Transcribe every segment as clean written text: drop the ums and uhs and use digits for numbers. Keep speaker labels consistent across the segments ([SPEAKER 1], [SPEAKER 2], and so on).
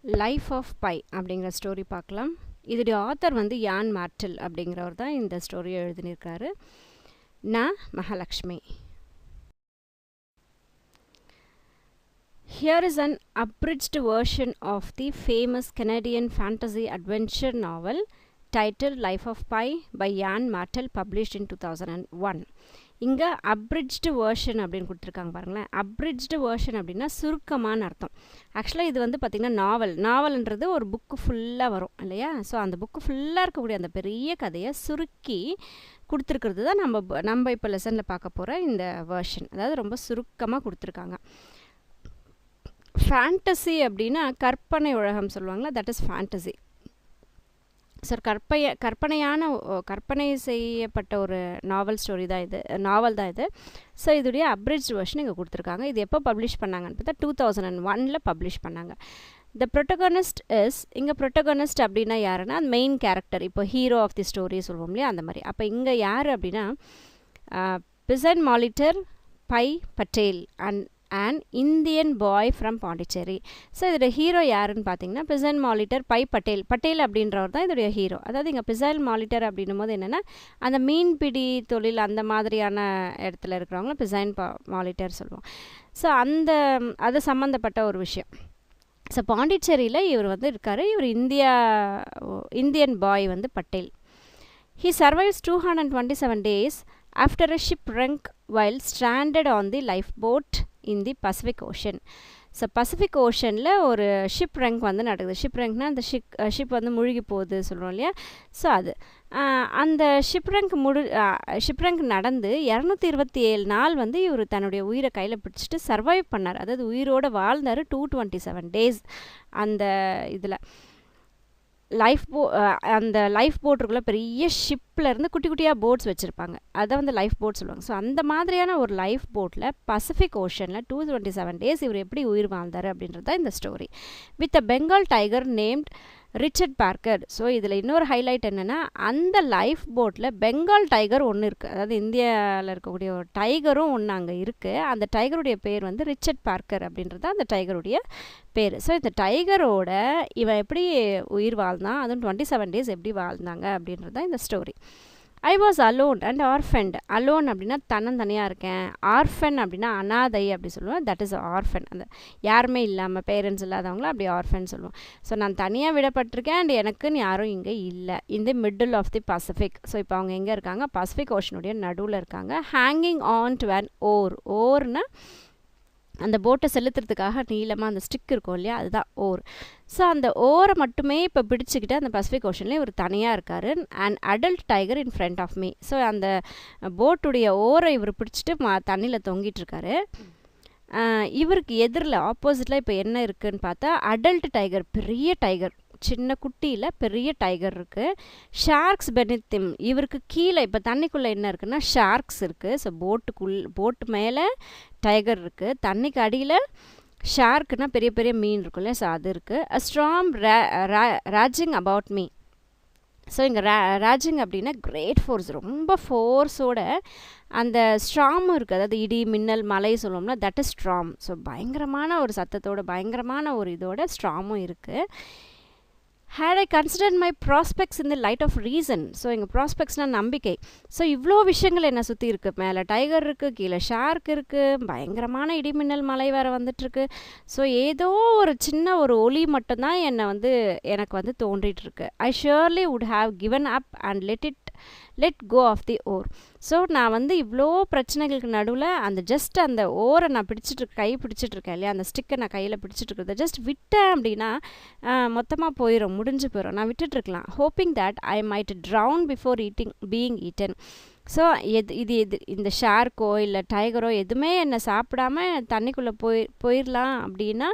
[SPEAKER 1] Life of by அப்படிங்கிற story பார்க்கலாம். இதோடைய ஆத்தர் வந்து யான் மார்டல் அப்படிங்கிறவர் தான் இந்த ஸ்டோரியை எழுதினிருக்காரு. நான் Mahalakshmi. Here is an abridged version of the famous Canadian fantasy adventure novel titled Life of Pi by Jan Martel, published in 2001. இங்கே அப்ரிட்ஜ்டு வேர்ஷன் அப்படின்னு கொடுத்துருக்காங்க பாருங்களேன். அப்ரிட்ஜ்டு வேர்ஷன் அப்படின்னா சுருக்கமான அர்த்தம். ஆக்சுவலாக இது வந்து பார்த்திங்கன்னா நாவல்ன்றது ஒரு புக்கு ஃபுல்லாக வரும் இல்லையா? ஸோ அந்த புக்கு ஃபுல்லாக இருக்கக்கூடிய அந்த பெரிய கதையை சுருக்கி கொடுத்துருக்கிறது தான் நம்ம இப்போ லெசனில் பார்க்க போகிற இந்த வேர்ஷன். அதாவது ரொம்ப சுருக்கமாக கொடுத்துருக்காங்க. ஃபேண்டசி அப்படின்னா கற்பனை உலகம் சொல்லுவாங்களா, தட் இஸ் ஃபேண்டசி. ஸோ கற்பனை செய்யப்பட்ட ஒரு நாவல் தான் இது. ஸோ இதோடைய அப்ரிட்ஜ் வெர்ஷன் இங்கே கொடுத்துருக்காங்க. இது எப்போ பப்ளிஷ் பண்ணாங்கன்னு பார்த்தா 2001 பப்ளிஷ் பண்ணாங்க. த ப்ரொட்டகனிஸ்ட் இங்கே ப்ரொட்டகனிஸ்ட் அப்படின்னா யாருன்னா மெயின் கேரக்டர், இப்போ ஹீரோ ஆஃப் தி ஸ்டோரி சொல்லுவோம் இல்லையா, அந்த மாதிரி. அப்போ இங்கே யார் அப்படின்னா Piscine Molitor Pi Patel and Indian boy from Pondicherry. So இதோட ஹீரோ யாருன்னு பார்த்தீங்கன்னா பிசன் மாலிட்டர் பை பட்டேல் அப்படின்றவர் தான் இதோடைய ஹீரோ. அதாவது இங்கே பிசன் மாலிட்டர் அப்படின்னும் போது என்னென்னா அந்த மீன்பிடி தொழில் அந்த மாதிரியான இடத்துல இருக்கிறவங்கள பிசன் மாலிட்டர் சொல்லுவோம். ஸோ அது சம்மந்தப்பட்ட ஒரு விஷயம். ஸோ பாண்டிச்சேரியில் இவர் வந்து இருக்கார். இவர் இந்தியன் பாய் வந்து Patel. He survives 227 days after a shipwreck while stranded on the lifeboat in the Pacific Ocean. So Pacific ஓஷனில் ஒரு ஷிப்ரெங்க் வந்து நடக்குது. ஷிப்ரெங்க்னா அந்த ஷிப் வந்து முழுகி போகுது சொல்கிறோம் இல்லையா. ஸோ அந்த ஷிப்ரெங்க் நடந்து 227 நாள் வந்து இவர் தன்னுடைய உயிரை கையில் பிடிச்சிட்டு சர்வைவ் பண்ணார். அதாவது உயிரோடு வாழ்ந்தார் 227 days. அந்த இதில் அந்த லைஃப் போட்டுக்குள்ளே பெரிய ஷிப்பில் குட்டி குட்டியாக போட்ஸ் வச்சுருப்பாங்க. அதை வந்து லைஃப் போட் சொல்லுவாங்க. ஸோ அந்த மாதிரியான ஒரு லைஃப் போட்டில் பசிபிக் ஓஷனில் 227 days இவர் எப்படி உயிர் வாழ்ந்தார் அப்படின்றது தான் இந்த story. With a Bengal tiger named Richard Parker. So இதில் இன்னொரு ஹைலைட் என்னென்னா அந்த லைஃப் போட்டில் பெங்கால் டைகர் ஒன்று இருக்குது. அதாவது இந்தியாவில் இருக்கக்கூடிய ஒரு டைகரும் ஒன்று அங்கே இருக்குது. அந்த டைகருடைய பேர் வந்து ரிச்சர்ட் பார்க்கர் அப்படின்றது அந்த டைகருடைய பேர். ஸோ இந்த டைகரோட இவன் எப்படி உயிர் வாழ்ந்தான், அதுவும் 27 days எப்படி வாழ்ந்தாங்க அப்படின்றது தான் இந்த story. I was alone and orphaned. Alone அப்படின்னா தனியாக இருக்கேன். ஆர்ஃபன் அப்படின்னா அனாதை அப்படி சொல்லுவோம். That is orphan. அந்த யாருமே இல்லாமல் பேரண்ட்ஸ் இல்லாதவங்கள அப்படி ஆர்ஃபன் சொல்லுவோம். ஸோ நான் தனியாக விடப்பட்டிருக்கேன் அண்ட் எனக்குன்னு யாரும் இங்கே இல்லை. In the middle of the Pacific. So இப்போ அவங்க எங்கே இருக்காங்க, பசிபிக் ஓஷனுடைய நடுவில் இருக்காங்க. ஹேங்கிங் ஆன் டு அன் ஓர்னா அந்த போட்டை செலுத்துறதுக்காக நீளமாக அந்த ஸ்டிக் இருக்கும் இல்லையா, அதுதான் ஓர். ஸோ அந்த ஓரை மட்டுமே இப்போ பிடிச்சிக்கிட்டு அந்த பசிபிக் ஓஷன்லேயே இவர் தனியாக இருக்கார். And adult tiger in front of me. So அந்த போட்டுடைய ஓரை இவர் பிடிச்சிட்டு தண்ணியில் தொங்கிட்டு இருக்காரு. இவருக்கு எதிரில் ஆப்போசிட்டில் இப்போ என்ன இருக்குதுன்னு பார்த்தா அடல்ட் டைகர், பெரிய டைகர், சின்ன குட்டியில் பெரிய டைகர் இருக்குது. ஷார்க்ஸ் பெனித்திம், இவருக்கு கீழே இப்போ தண்ணிக்குள்ளே என்ன இருக்குன்னா ஷார்க்ஸ் இருக்குது. ஸோ போட்டு மேலே டைகர் இருக்குது, தண்ணிக்கு அடியில் ஷார்க்குனா பெரிய பெரிய மீன் இருக்குல்ல, ஸோ அது இருக்குது. அ ஸ்ட்ராம் ராஜிங் அபவுட் மீ. ஸோ இங்கே ராஜிங் அப்படின்னா கிரேட் ஃபோர்ஸ், ரொம்ப ஃபோர்ஸோட அந்த ஸ்ட்ராமும் இருக்குது. அதாவது இடி மின்னல் மலை சொல்லுவோம்னா தட் இஸ் ஸ்ட்ராம். ஸோ பயங்கரமான ஒரு சத்தத்தோட பயங்கரமான ஒரு இதோட ஸ்ட்ராமும் இருக்குது. had I considered my prospects in the light of reason. So எங்கள் ப்ராஸ்பெக்ட்ஸ்னால் நம்பிக்கை. ஸோ இவ்வளோ விஷயங்கள் என்னை சுற்றி இருக்குது. மேலே டைகர் இருக்குது, கீழே ஷார்க் இருக்குது, பயங்கரமான இடிமின்னல் மலை வேறு வந்துட்டுருக்கு. ஸோ ஏதோ ஒரு சின்ன ஒரு ஒலி மட்டும்தான் எனக்கு வந்து தோன்றிட்டுருக்கு. I surely would have given up and let go of the oar. So நான் வந்து இவ்வளோ பிரச்சனைகளுக்கு நடுவில் அந்த ஓரை நான் கை பிடிச்சிட்ருக்கேன் இல்லையா, அந்த ஸ்டிக்கை நான் கையில் பிடிச்சிட்ருக்கிறத ஜஸ்ட் விட்டேன் அப்படின்னா மொத்தமாக முடிஞ்சு போயிடும். நான் விட்டுட்ருக்கலாம். Hoping that I might drown before being eaten. So இந்த ஷார்க்கோ இல்லை டைகரோ எதுவுமே என்னை சாப்பிடாம தண்ணிக்குள்ளே போயிடலாம் அப்படின்னா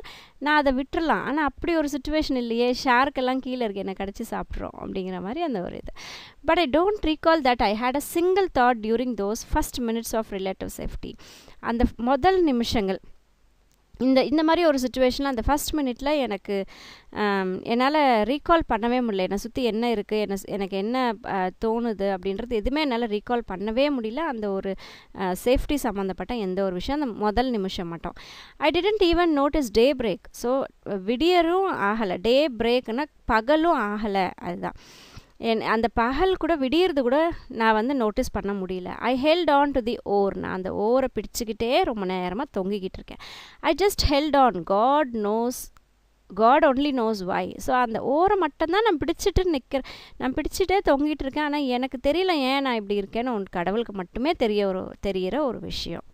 [SPEAKER 1] நான் அதை விட்டுறலாம். ஆனால் அப்படி ஒரு சுச்சுவேஷன் இல்லையே, ஷார்க்கெல்லாம் கீழே இருக்கு, என்னை கடிச்சு சாப்பிட்றோம் அப்படிங்கிற மாதிரி அந்த ஒரு இது. But I don't recall that I had a single thought during those first minutes of relative safety. அந்த முதல் நிமிஷங்கள், இந்த மாதிரி ஒரு சுச்சுவேஷனில் அந்த ஃபஸ்ட் மினிட்ல எனக்கு என்னால் ரீகால் பண்ணவே முடியல. என்னை சுற்றி என்ன இருக்குது, எனக்கு என்ன தோணுது அப்படின்றது எதுவுமே என்னால் ரீகால் பண்ணவே முடியல. அந்த ஒரு சேஃப்டி சம்மந்தப்பட்ட எந்த ஒரு விஷயம் அந்த முதல் நிமிஷம் மட்டும். I didn't even notice daybreak. So விடியரும் ஆகலை, டே பிரேக்குன்னா பகலும் ஆகலை. அதுதான் அந்த பகல் கூட விடியறது கூட நான் வந்து நோட்டீஸ் பண்ண முடியல. I held on to the oar. நான் அந்த ஓரை பிடிச்சிக்கிட்டே ரொம்ப நேரமாக தொங்கிக்கிட்டு இருக்கேன். I just held on. God only knows why. So அந்த ஓரை மட்டும்தான் நான் பிடிச்சிட்டே தொங்கிட்டு இருக்கேன். ஆனால் எனக்கு தெரியல ஏன் நான் இப்படி இருக்கேன்னு கடவுளுக்கு மட்டுமே தெரிகிற ஒரு விஷயம்.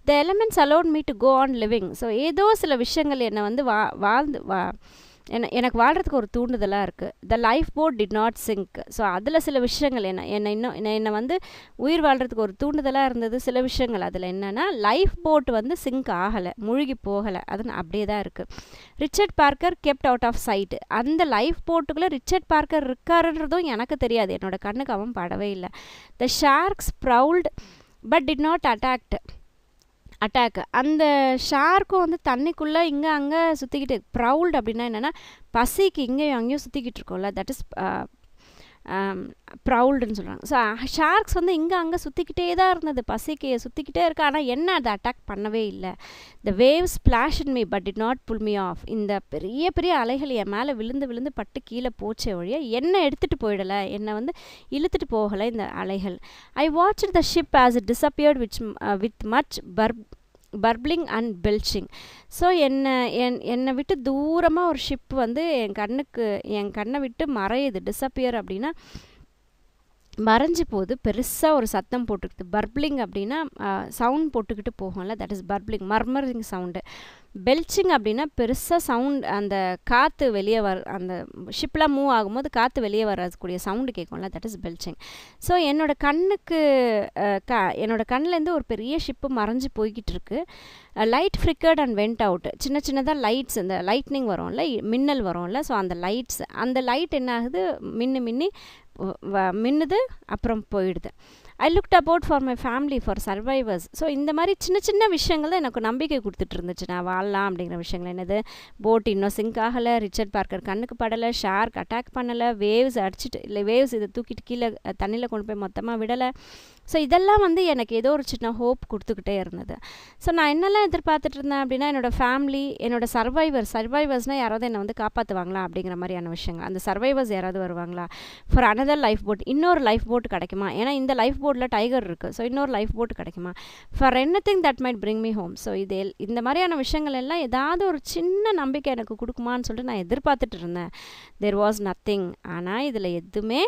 [SPEAKER 1] த elements allowed me to go on living. So ஏதோ சில விஷயங்கள் என்னை வந்து எனக்கு வாழ்கிறதுக்கு ஒரு தூண்டுதலாக இருக்குது. The life boat did not sink. So அதில் சில விஷயங்கள் என்னை வந்து உயிர் வாழ்கிறதுக்கு ஒரு தூண்டுதலாக இருந்தது. சில விஷயங்கள் அதில் என்னென்னா, லைஃப் போட் வந்து சிங்க் ஆகலை, மூழ்கி போகலை, அது அப்படியே தான் இருக்குது. Richard Parker kept out of sight. அந்த லைஃப் போட்டுக்குள்ளே ரிச்சர்ட் பார்க்கர் இருக்காருன்றதும் எனக்கு தெரியாது. என்னோட கண்ணுக்கு அவன் படவே இல்லை. The sharks prowled but did not attack. அந்த ஷார்க்கும் வந்து தண்ணிக்குள்ளே இங்கே அங்கே சுற்றிக்கிட்டு, ப்ரௌல்டு அப்படின்னா என்னென்னா பசிக்கு இங்கேயும் அங்கேயும் சுற்றிக்கிட்டு இருக்கோம்ல, தட் இஸ் ப்ரௌல்டுன்னு சொல்கிறாங்க. ஸோ ஷார்க்ஸ் வந்து இங்கே அங்கே சுற்றிக்கிட்டே தான் இருந்தது, பசிக்கு சுற்றிக்கிட்டே இருக்கு. ஆனால் என்ன அதை அட்டாக் பண்ணவே இல்லை. The waves splash in me but did not pull me off. இந்த பெரிய பெரிய அலைகள் என் மேலே விழுந்து பட்டு கீழே போச்சே ஒழிய என்னை எடுத்துகிட்டு போயிடலை, என்னை வந்து இழுத்துட்டு போகலை இந்த அலைகள். I watched the ship as it disappeared with much burbling and belching. So என்னை விட்டு தூரமாக ஒரு ஷிப் வந்து என் கண்ணை விட்டு மறையுது. டிஸப்பியர் அப்படின்னா மறைஞ்சு போகுது, பெருசாக ஒரு சத்தம் போட்டுக்கிட்டு. பர்ப்ளிங் அப்படின்னா சவுண்ட் போட்டுக்கிட்டு போகும்ல, that is burbling, murmuring sound. Belching அப்படின்னா பெருசாக சவுண்ட், அந்த காற்று வெளியே அந்த ஷிப்லாம் மூவ் ஆகும்போது காற்று வெளியே வரக்கூடிய சவுண்டு கேட்கும்ல, தட் இஸ் பெல்ச்சிங். ஸோ என்னோட கண்ணிலேருந்து ஒரு பெரிய ஷிப்பு மறைஞ்சு போய்கிட்டு இருக்கு. Light flickered and went out. சின்னதாக லைட்ஸ், இந்த லைட்னிங் வரும்ல, மின்னல் வரும்ல, ஸோ அந்த லைட் என்ன ஆகுது, மின்னுது அப்புறம் போயிடுது. ஐ looked about for my family, for survivors. So இந்த மாதிரி சின்ன விஷயங்கள் தான் எனக்கு நம்பிக்கை கொடுத்துட்டு இருந்துச்சு, நான் வாழலாம் அப்படிங்கிற விஷயங்கள். என்னது, போட் இன்னும் சிங்க் ஆகலை, ரிச்சர்ட் பார்க்கர் கண்ணுக்கு படலை, ஷார்க் அட்டாக் பண்ணலை, வேவ்ஸ் இதை தூக்கிட்டு கீழே தண்ணியில் கொண்டு போய் மொத்தமாக விடலை. ஸோ இதெல்லாம் வந்து எனக்கு ஏதோ ஒரு சின்ன ஹோப் கொடுத்துக்கிட்டே இருந்தது. ஸோ நான் என்னெல்லாம் எதிர்பார்த்துட்டு இருந்தேன் அப்படின்னா, என்னோடய ஃபேமிலி, என்னோட சர்வைவர்ஸ்னால் யாராவது என்னை வந்து காப்பாற்றுவாங்களா அப்படிங்கிற மாதிரியான விஷயங்கள். அந்த சர்வைவர்ஸ் யாராவது வருவாங்களா, ஃபார் அனதர் லைஃப் போட், இன்னொரு லைஃப் போட் கிடைக்குமா, ஏன்னா இந்த லைஃப் போட்டில் டைகர் இருக்குது, ஸோ இன்னொரு லைஃப் போட் கிடைக்குமா, for anything that might bring me home. So இந்த மாதிரியான விஷயங்கள் எல்லாம் ஏதாவது ஒரு சின்ன நம்பிக்கை எனக்கு கொடுக்குமான்னு சொல்லிட்டு நான் எதிர்பார்த்துட்டு இருந்தேன். There was nothing. ஆனால் இதில் எதுவுமே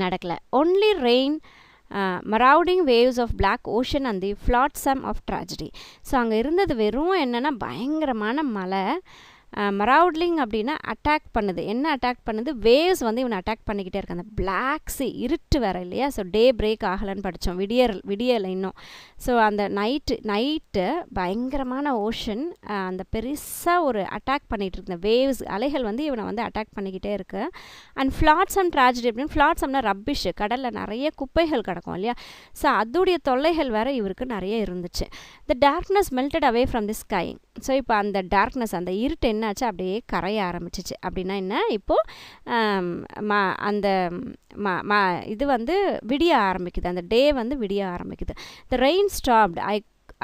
[SPEAKER 1] நடக்கலை. Only rain, marauding waves of black ocean and the flotsam of tragedy. So அங்கே இருந்தது வெறும் என்னென்னா பயங்கரமான மழை. மரவுட்லிங் அப்படின்னா அட்டாக் பண்ணுது. என்ன அட்டாக் பண்ணுது, வேவ்ஸ் வந்து இவனை அட்டாக் பண்ணிக்கிட்டே இருக்கு. அந்த பிளாக் சி, இருட்டு வேறு இல்லையா, ஸோ டே பிரேக் ஆகலைன்னு படித்தோம், விடியலை இன்னும். ஸோ அந்த நைட்டு பயங்கரமான ஓஷன், அந்த பெருசாக ஒரு அட்டாக் பண்ணிகிட்டு இருக்கு. வேவ்ஸ், அலைகள் வந்து இவனை வந்து அட்டாக் பண்ணிக்கிட்டே இருக்கு. அண்ட் ஃப்ளாட்ஸம் ட்ராஜடி அப்படின்னு, ஃப்ளாட்ஸம்னா ரப்பிஷ், கடலில் நிறைய குப்பைகள் கிடக்கும் இல்லையா, ஸோ அதோடைய தொல்லைகள் வேறு இவருக்கு நிறைய இருந்துச்சு. த darkness melted away from the sky. So இப்போ அந்த டார்க்னஸ், அந்த இருட்டு என்னாச்சு, அப்படியே கரைய ஆரம்பிச்சிச்சு. அப்படின்னா என்ன, இப்போது அந்த இது வந்து விடிய ஆரம்பிக்குது, அந்த டே வந்து விடிய ஆரம்பிக்குது. த rain stopped.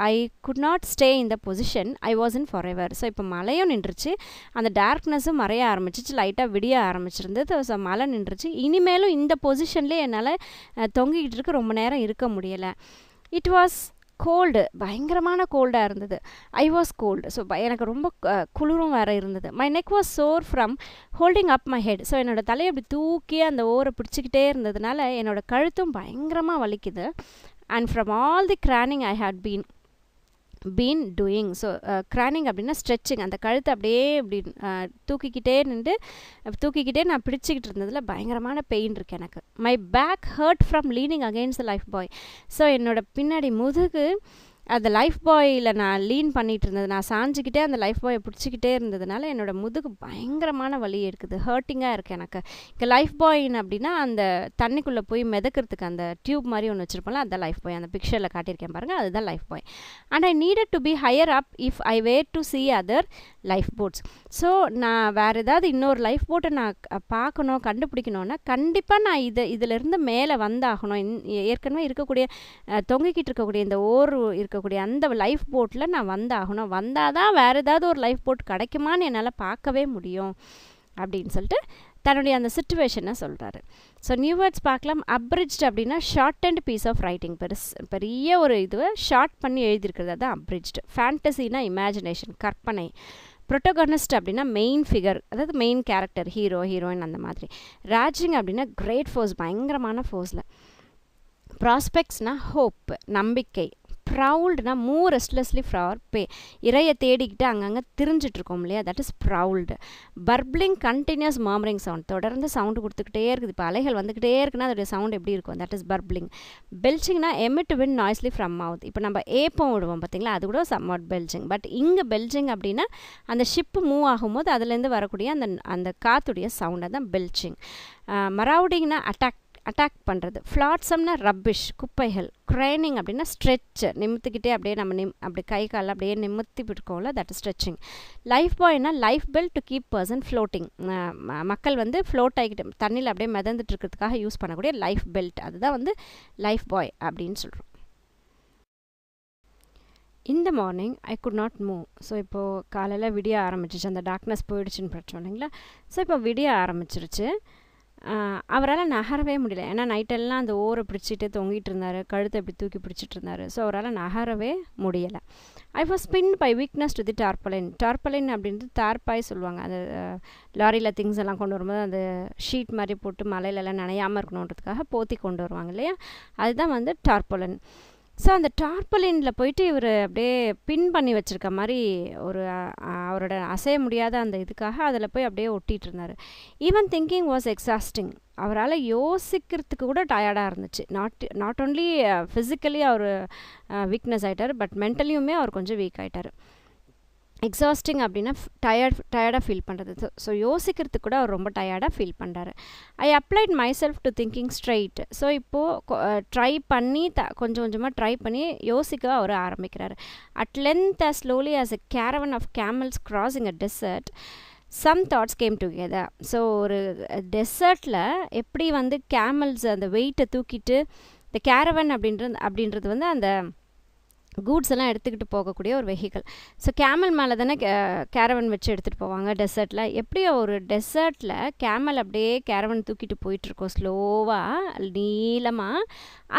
[SPEAKER 1] I could not stay in the position I was in for ever. So இப்போ மழையும் நின்றுச்சு, அந்த டார்க்னஸும் மறைய ஆரம்பிச்சிச்சு, லைட்டாக விடிய ஆரம்பிச்சிருந்தது. ஸோ மழை நின்றுச்சு. இனிமேலும் இந்த பொசிஷன்லேயே என்னால் தொங்கிக்கிட்டு இருக்க ரொம்ப நேரம் இருக்க முடியலை. இட் வாஸ் கோல்டு, பயங்கரமான கோல்டாக இருந்தது. I was gold. ஸோ எனக்கு ரொம்ப குளிரும் வேறு இருந்தது. My neck was sore from holding up my head. So என்னோடய தலையை அப்படி தூக்கி அந்த ஓரை பிடிச்சிக்கிட்டே இருந்ததுனால என்னோடய கழுத்தும் பயங்கரமாக வலிக்குது. And from all the craning I had been doing. So craning அப்படின்னா ஸ்ட்ரெச்சிங், அந்த கழுத்தை அப்படியே இப்படி தூக்கிக்கிட்டே நான் பிடிச்சிக்கிட்டு இருந்ததில் பயங்கரமான பெயின் இருக்குது எனக்கு. My back hurt from leaning against the life buoy. So என்னோட பின்னாடி முதுகு அந்த லைஃப் பாயில் நான் லீன் பண்ணிகிட்டு இருந்தது, நான் சாஞ்சிக்கிட்டே அந்த லைஃப் பாயை பிடிச்சிக்கிட்டே இருந்ததுனால என்னோடய முதுகு பயங்கரமான வலி இருக்குது, ஹர்ட்டிங்காக இருக்குது எனக்கு. இங்கே லைஃப் பாயின் அப்படின்னா அந்த தண்ணிக்குள்ளே போய் மிதக்கிறதுக்கு அந்த டியூப் மாதிரி ஒன்று வச்சுருப்போம்ல, அதுதான் லைஃப் பாய். அந்த பிக்சரில் காட்டியிருக்கேன் பாருங்கள், அதுதான் life buoy. And I needed to be higher up if I were to see other lifeboats. So நான் வேறு ஏதாவது இன்னொரு லைஃப் போட்டை நான் பார்க்கணும், கண்டுபிடிக்கணுன்னா கண்டிப்பாக நான் இதிலிருந்து மேலே வந்தாகணும். ஏற்கனவே இருக்கக்கூடிய தொங்கிக்கிட்டு இருக்கக்கூடிய இந்த இருக்கக்கூடிய அந்த லைஃப் போட்டில் நான் வந்தாகணும், வந்தால் தான் வேறு ஏதாவது ஒரு லைஃப் போட் கிடைக்குமான்னு என்னால் பார்க்கவே முடியும் அப்படின்னு சொல்லிட்டு தன்னுடைய அந்த சிச்சுவேஷனை சொல்கிறாரு. ஸோ நியூ வேர்ட்ஸ் பார்க்கலாம். அப்ரிட்ஜ்ட் அப்படின்னா short and piece of writing, பெரிய ஒரு இதுவை ஷார்ட் பண்ணி எழுதியிருக்கிறது தான் அப்ரிட்ஜ்டு. ஃபேண்டசினா இமேஜினேஷன், கற்பனை. ப்ரொட்டகனிஸ்ட் அப்படின்னா மெயின் ஃபிகர், அதாவது மெயின் கேரக்டர், ஹீரோ ஹீரோயின் அந்த மாதிரி. ராஜிங் அப்படின்னா கிரேட் ஃபோர்ஸ், பயங்கரமான ஃபோர்ஸில். ப்ராஸ்பெக்ட்ஸ்னால் ஹோப், நம்பிக்கை. ப்ரவுல்டுனா மூவ் ரெஸ்ட்லெஸ்லி ஃபார் பே, இறையை தேடிக்கிட்டு அங்கங்கே திரிஞ்சிட்ருக்கோம் இல்லையா, that is prowled. Burbling continuous murmuring sound, தொடர்ந்து சவுண்டு கொடுத்துக்கிட்டே இருக்குது. இப்போ அலைகள் வந்துக்கிட்டே இருக்குன்னா அதோடைய சவுண்ட் எப்படி இருக்கும், தட் இஸ் பர்ப்ளிங். பெல்ச்சிங்னா emit wind noisily from mouth, இப்போ நம்ம ஏப்பம் விடுவோம் பார்த்தீங்களா, அது கூட சம்வாட் பெல்ச்சிங். பட் இங்கே பெல்ச்சிங் அப்படின்னா அந்த ஷிப்பு மூவ் ஆகும்போது அதுலேருந்து வரக்கூடிய அந்த காற்றுடைய சவுண்டை தான் பெல்ச்சிங். மரவுடிங்னா அட்டாக் பண்ணுறது. ஃப்ளாட்ஸம்னா ரப்பிஷ், குப்பைகள். க்ரைனிங் அப்படின்னா ஸ்ட்ரெச், நிமித்துக்கிட்டே அப்படியே நம்ம அப்படி கை கால் அப்படியே நிமித்தி இருக்கோம்ல, தட் இஸ் ஸ்ட்ரெச்சிங். லைஃப் பாய்னா life belt to keep person floating, மக்கள் வந்து ஃப்ளோட் ஆகிக்கிட்டு தண்ணியில் அப்படியே மிதந்துட்டு இருக்கிறதுக்காக யூஸ் பண்ணக்கூடிய லைஃப் பெல்ட், அதுதான் வந்து லைஃப் பாய் அப்படின்னு சொல்கிறோம். இந்த morning I could not move. So இப்போது காலையில் விடிய ஆரம்பிச்சிச்சு, அந்த டார்க்னஸ் போயிடுச்சுன்னு பிரச்சனை இல்லைங்களா. ஸோ இப்போ விடிய ஆரம்பிச்சிருச்சு. அவரால் நகரவே முடியல, ஏன்னா நைட்டெல்லாம் அந்த ஓரை பிடிச்சிட்டு தொங்கிட்டு இருந்தார், கழுத்தை இப்படி தூக்கி பிடிச்சிட்டு இருந்தார். ஸோ அவரால் நகரவே முடியலை. I was pinned by weakness to the tarpaulin. Tarpaulin அப்படின்றது தார்பாய் சொல்லுவாங்க, அந்த லாரியில் திங்ஸ் எல்லாம் கொண்டு வரும்போது அந்த ஷீட் மாதிரி போட்டு மலையிலலாம் நனையாமல் இருக்கணுன்றதுக்காக போத்தி கொண்டு வருவாங்க இல்லையா, அதுதான் வந்து டார்பலின். ஸோ அந்த டார்பலினில் போயிட்டு இவர் அப்படியே பின் பண்ணி வச்சுருக்க மாதிரி ஒரு அவரோட அசைய முடியாத அந்த இதுக்காக அதில் போய் அப்படியே ஒட்டிகிட்டு இருந்தார். ஈவன் திங்கிங் வாஸ் எக்ஸாஸ்டிங், அவரால் யோசிக்கிறதுக்கு கூட டயர்டாக இருந்துச்சு. நாட் ஓன்லி ஃபிசிக்கலி அவர் வீக்னஸ் ஆகிட்டார், பட் மென்டலியுமே அவர் கொஞ்சம் வீக் ஆகிட்டார். எக்ஸாஸ்டிங் அப்படின்னா டயர்டாக ஃபீல் பண்ணுறது. ஸோ யோசிக்கிறதுக்கு கூட அவர் ரொம்ப டயர்டாக ஃபீல் பண்ணுறாரு. ஐ applied my self to thinking straight. So இப்போது ட்ரை பண்ணி கொஞ்சம் கொஞ்சமாக ட்ரை பண்ணி யோசிக்க அவர் ஆரம்பிக்கிறார். At length as slowly as a caravan of camels crossing a desert, some thoughts came together. So ஒரு டெசர்ட்டில் எப்படி வந்து கேமல்ஸ் அந்த வெயிட்டை தூக்கிட்டு, இந்த கேரவன் அப்படின்றது வந்து அந்த கூட்ஸ் எல்லாம் எடுத்துக்கிட்டு போகக்கூடிய ஒரு வெஹிக்கல். ஸோ கேமல் மேலே தானே கேரவன் வச்சு எடுத்துகிட்டு போவாங்க டெசர்ட்டில். எப்படியோ ஒரு டெசர்ட்டில் கேமல் அப்படியே கேரவன் தூக்கிட்டு போயிட்டுருக்கோம் ஸ்லோவாக நீளமாக.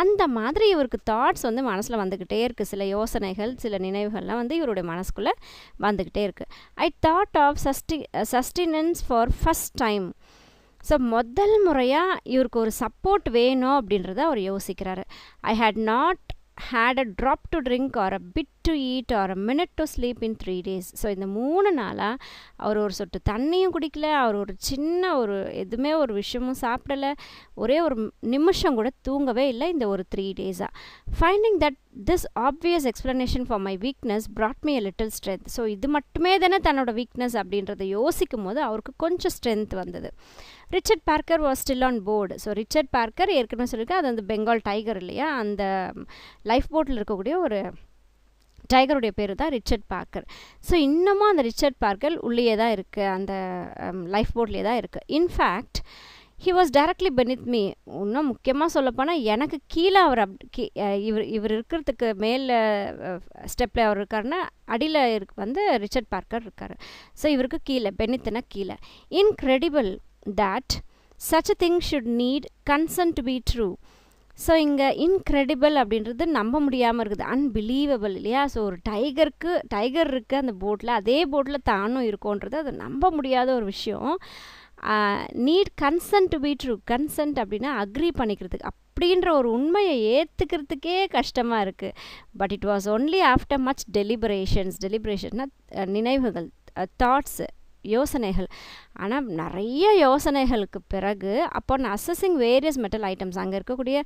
[SPEAKER 1] அந்த மாதிரி இவருக்கு தாட்ஸ் வந்து மனசில் வந்துக்கிட்டே இருக்குது, சில யோசனைகள் சில நினைவுகள்லாம் வந்து இவருடைய மனசுக்குள்ளே வந்துக்கிட்டே இருக்குது. I thought of sustenance for first time. So முதல் முறையாக இவருக்கு ஒரு சப்போர்ட் வேணும் அப்படின்றத அவர் யோசிக்கிறாரு. I had not had a drop to drink or a bit to eat or a minute to sleep in 3 days. So இந்த 3 நாளாக அவர் ஒரு சொட்டு தண்ணியும் குடிக்கல, அவர் ஒரு சின்ன எதுவுமே ஒரு விஷயமும் சாப்பிடலை, ஒரே ஒரு நிமிஷம் கூட தூங்கவே இல்லை இந்த ஒரு 3 டேஸாக. Finding that this obvious explanation for my weakness brought me a little strength. So இது மட்டுமே தானே தன்னோட வீக்னஸ் அப்படின்றத யோசிக்கும் போது அவருக்கு கொஞ்சம் ஸ்ட்ரென்த் வந்தது. Richard Parker was still on board. So Richard Parker ஏற்கனவே சொல்லியிருக்கேன், அது அந்த பெங்கால் டைகர் இல்லையா, அந்த லைஃப் போட்டில் இருக்கக்கூடிய ஒரு டைகருடைய பேர் தான் ரிச்சர்ட் பார்க்கர். ஸோ இன்னமும் அந்த ரிச்சர்ட் பார்க்கர் உள்ளே தான் இருக்குது, அந்த லைஃப் போட்லேயே தான் இருக்குது. In fact he was directly beneath me. இன்னும் முக்கியமாக சொல்லப்போனால் எனக்கு கீழே அவர் இவர் இருக்கிறதுக்கு மேலே ஸ்டெப்பில் அவர் இருக்காருன்னா அடியில் வந்து ரிச்சர்ட் பார்க்கர் இருக்கார். ஸோ இவருக்கு கீழே, பெனித்னா கீழே. Incredible that such a thing should need consent to be true. So இங்கே இன்க்ரெடிபிள் அப்படின்றது நம்ப முடியாமல் இருக்குது, அன்பிலீவபிள் இல்லையா. ஸோ ஒரு டைகர் இருக்குது அந்த போட்டில், அதே போட்டில் தானும் இருக்கோன்றது அது நம்ப முடியாத ஒரு விஷயம். Need consent to be true. Consent அப்படின்னா அக்ரி பண்ணிக்கிறதுக்கு, அப்படின்ற ஒரு உண்மையை ஏற்றுக்கிறதுக்கே கஷ்டமாக இருக்குது. But it was only after much டெலிபரேஷன்னா நினைவுகள், தாட்ஸு, யோசனைகள். ஆனால் நிறைய யோசனைகளுக்கு பிறகு அப்போ நான் அசஸிங் வேரியஸ் மெட்டல் ஐட்டம்ஸ் அங்கே இருக்கக்கூடிய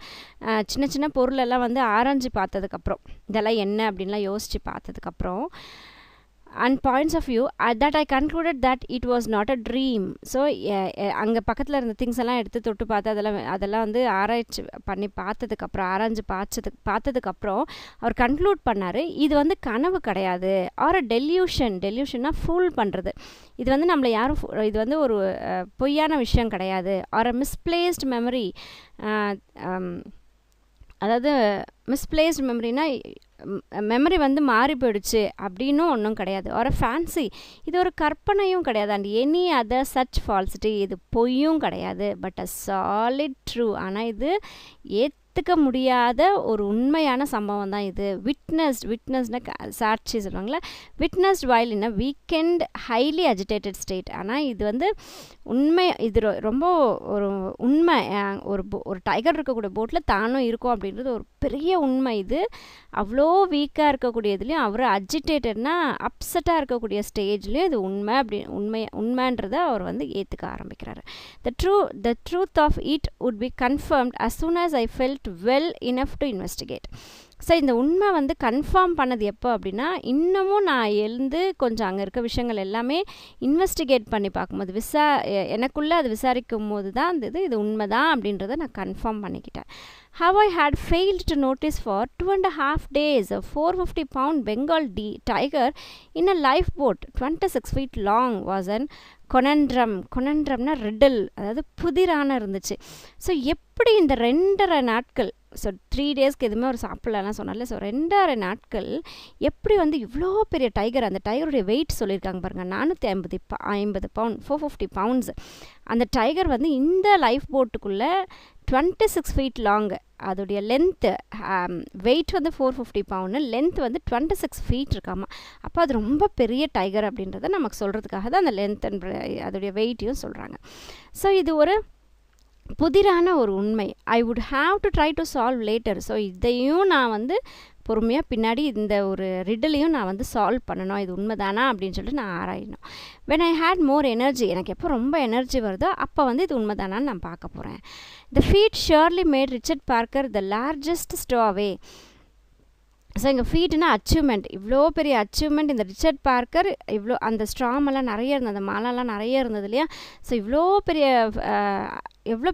[SPEAKER 1] சின்ன சின்ன பொருளெல்லாம் வந்து ஆராய்ஞ்சு பார்த்ததுக்கப்புறம் இதெல்லாம் என்ன அப்படின்லாம் யோசித்து பார்த்ததுக்கப்புறம் and points of view that I concluded that it was not a dream. So அங்கே பக்கத்தில் இருந்த திங்ஸ் எல்லாம் எடுத்து தொட்டு பார்த்து அதெல்லாம் வந்து ஆராய்ச்சி பண்ணி ஆராய்ஞ்சு பார்த்ததுக்கப்புறம் அவர் கன்க்ளூட் பண்ணார், இது வந்து கனவு கிடையாது, ஆர் டெல்யூஷன்னா ஃபூல் பண்ணுறது, இது வந்து நம்மளை யாரும் இது வந்து ஒரு பொய்யான விஷயம் கிடையாது, ஆர் மிஸ்பிளேஸ்ட் மெமரி. அதாவது மிஸ்பிளேஸ்ட் மெமரினா மெமரி வந்து மாறி போயிடுச்சு அப்படின்னும் ஒன்றும் கிடையாது, ஒரு ஃபேன்சி, இது ஒரு கற்பனையும் கிடையாது, and any other such falsity, இது பொய்யும் கிடையாது, பட் அ சாலிட் ட்ரூ. ஆனால் இது ஏற்றுக்க முடியாத ஒரு உண்மையான சம்பவம் தான் இது. விட்னஸ்னா சாட்சி சொல்லுவாங்களே, witnessed while in a weekend highly agitated state. ஆனால் இது வந்து உண்மை, இது ரொம்ப ஒரு உண்மை. ஒரு டைகர் இருக்கக்கூடிய போட்டில் தானும் இருக்கும் அப்படின்றது ஒரு பெரிய உண்மை. இது அவ்வளோ வீக்காக இருக்கக்கூடியதுலேயும் அவர் அஜிடேட்டட்னா அப்செட்டாக இருக்கக்கூடிய ஸ்டேஜ்லேயும் இது உண்மைன்றதை அவர் வந்து ஏற்றுக்க ஆரம்பிக்கிறாரு. The truth of it would be confirmed as soon as I felt well enough to investigate. So இந்த உண்மை வந்து கன்ஃபார்ம் பண்ணது எப்போ அப்படின்னா, இன்னமும் நான் எழுந்து கொஞ்சம் அங்கே இருக்க விஷயங்கள் எல்லாமே இன்வெஸ்டிகேட் பண்ணி பார்க்கும்போது எனக்குள்ளே அது விசாரிக்கும் போது தான் இது உண்மை தான் அப்படின்றத நான் கன்ஃபார்ம் பண்ணிக்கிட்டேன். How I had failed to notice for 2.5 days a 450-pound Bengal tiger in a lifeboat 26 feet long was an conundrumனா riddle, அதாவது புதிரான இருந்துச்சு. ஸோ எப்படி இந்த 2.5 நாட்கள், ஸோ 3 டேஸ்க்கு எதுவுமே ஒரு சாப்பிடலாம் சொன்னால, ஸோ 2.5 நாட்கள் எப்படி வந்து இவ்வளோ பெரிய டைகர், அந்த டைகருடைய வெயிட் சொல்லியிருக்காங்க பாருங்கள், 450 பவுண்ட், 450 பவுண்ட்ஸ். அந்த டைகர் வந்து இந்த லைஃப் போட்டுக்குள்ளே 26 ஃபீட் லாங்கு, அதோடைய லென்த்து வெயிட் வந்து 450 பவுண்டு, லென்த் வந்து 26 ஃபீட் இருக்காமா. அப்போ அது ரொம்ப பெரிய டைகர் அப்படின்றத நமக்கு சொல்கிறதுக்காக தான் அந்த லென்த் அதோடைய வெயிட்டையும் சொல்கிறாங்க. ஸோ இது ஒரு புதிரான ஒரு உண்மை. I would have to try to solve later. So இதையும் நான் வந்து பொறுமையாக பின்னாடி இந்த ஒரு ரிடலையும் நான் வந்து சால்வ் பண்ணணும், இது உண்மைதானா அப்படின்னு சொல்லிட்டு நான் ஆராயணும். When I had more energy, எனக்கு எப்போ ரொம்ப எனர்ஜி வருதோ அப்போ வந்து இது உண்மைதானான்னு நான் பார்க்க போகிறேன். The feat surely made Richard Parker the largest stowaway. So எங்கள் ஃபீட்னா அச்சீவ்மெண்ட், இவ்வளோ பெரிய அச்சீவ்மெண்ட். இந்த ரிச்சர்ட் பார்க்கர் இவ்வளோ அந்த ஸ்ட்ராமெல்லாம் நிறைய இருந்தது, அந்த மாலாலாம் நிறைய இருந்தது இல்லையா. ஸோ எவ்வளோ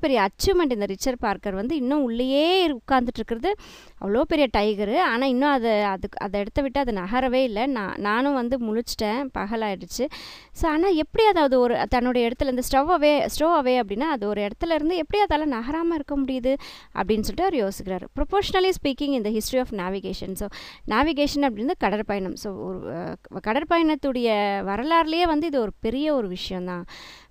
[SPEAKER 1] பெரிய அச்சீவ்மெண்ட் இந்த ரிச்சர்ட் பார்க்கர் வந்து இன்னும் உள்ளேயே உட்காந்துட்ருக்கிறது. அவ்வளோ பெரிய டைகரு, ஆனால் இன்னும் அதை இடத்த விட்டு அது நகரவே இல்லை. நானும் வந்து முழிச்சிட்டேன், பகலாயிடுச்சு. ஸோ ஆனால் எப்படி அதாவது ஒரு தன்னுடைய இடத்துல இருந்து ஸ்டோ அவே அப்படின்னா அது ஒரு இடத்துல இருந்து எப்படி அதால் நகராமல் இருக்க முடியுது அப்படின்னு சொல்லிட்டு அவர் யோசிக்கிறார். ப்ரொபோஷனலி ஸ்பீக்கிங் இந்த history of navigation. So navigation அப்படின்றது கடற்பயணம். ஸோ ஒரு கடற்பயணத்துடைய வரலாறுலேயே வந்து இது ஒரு பெரிய ஒரு விஷயந்தான்.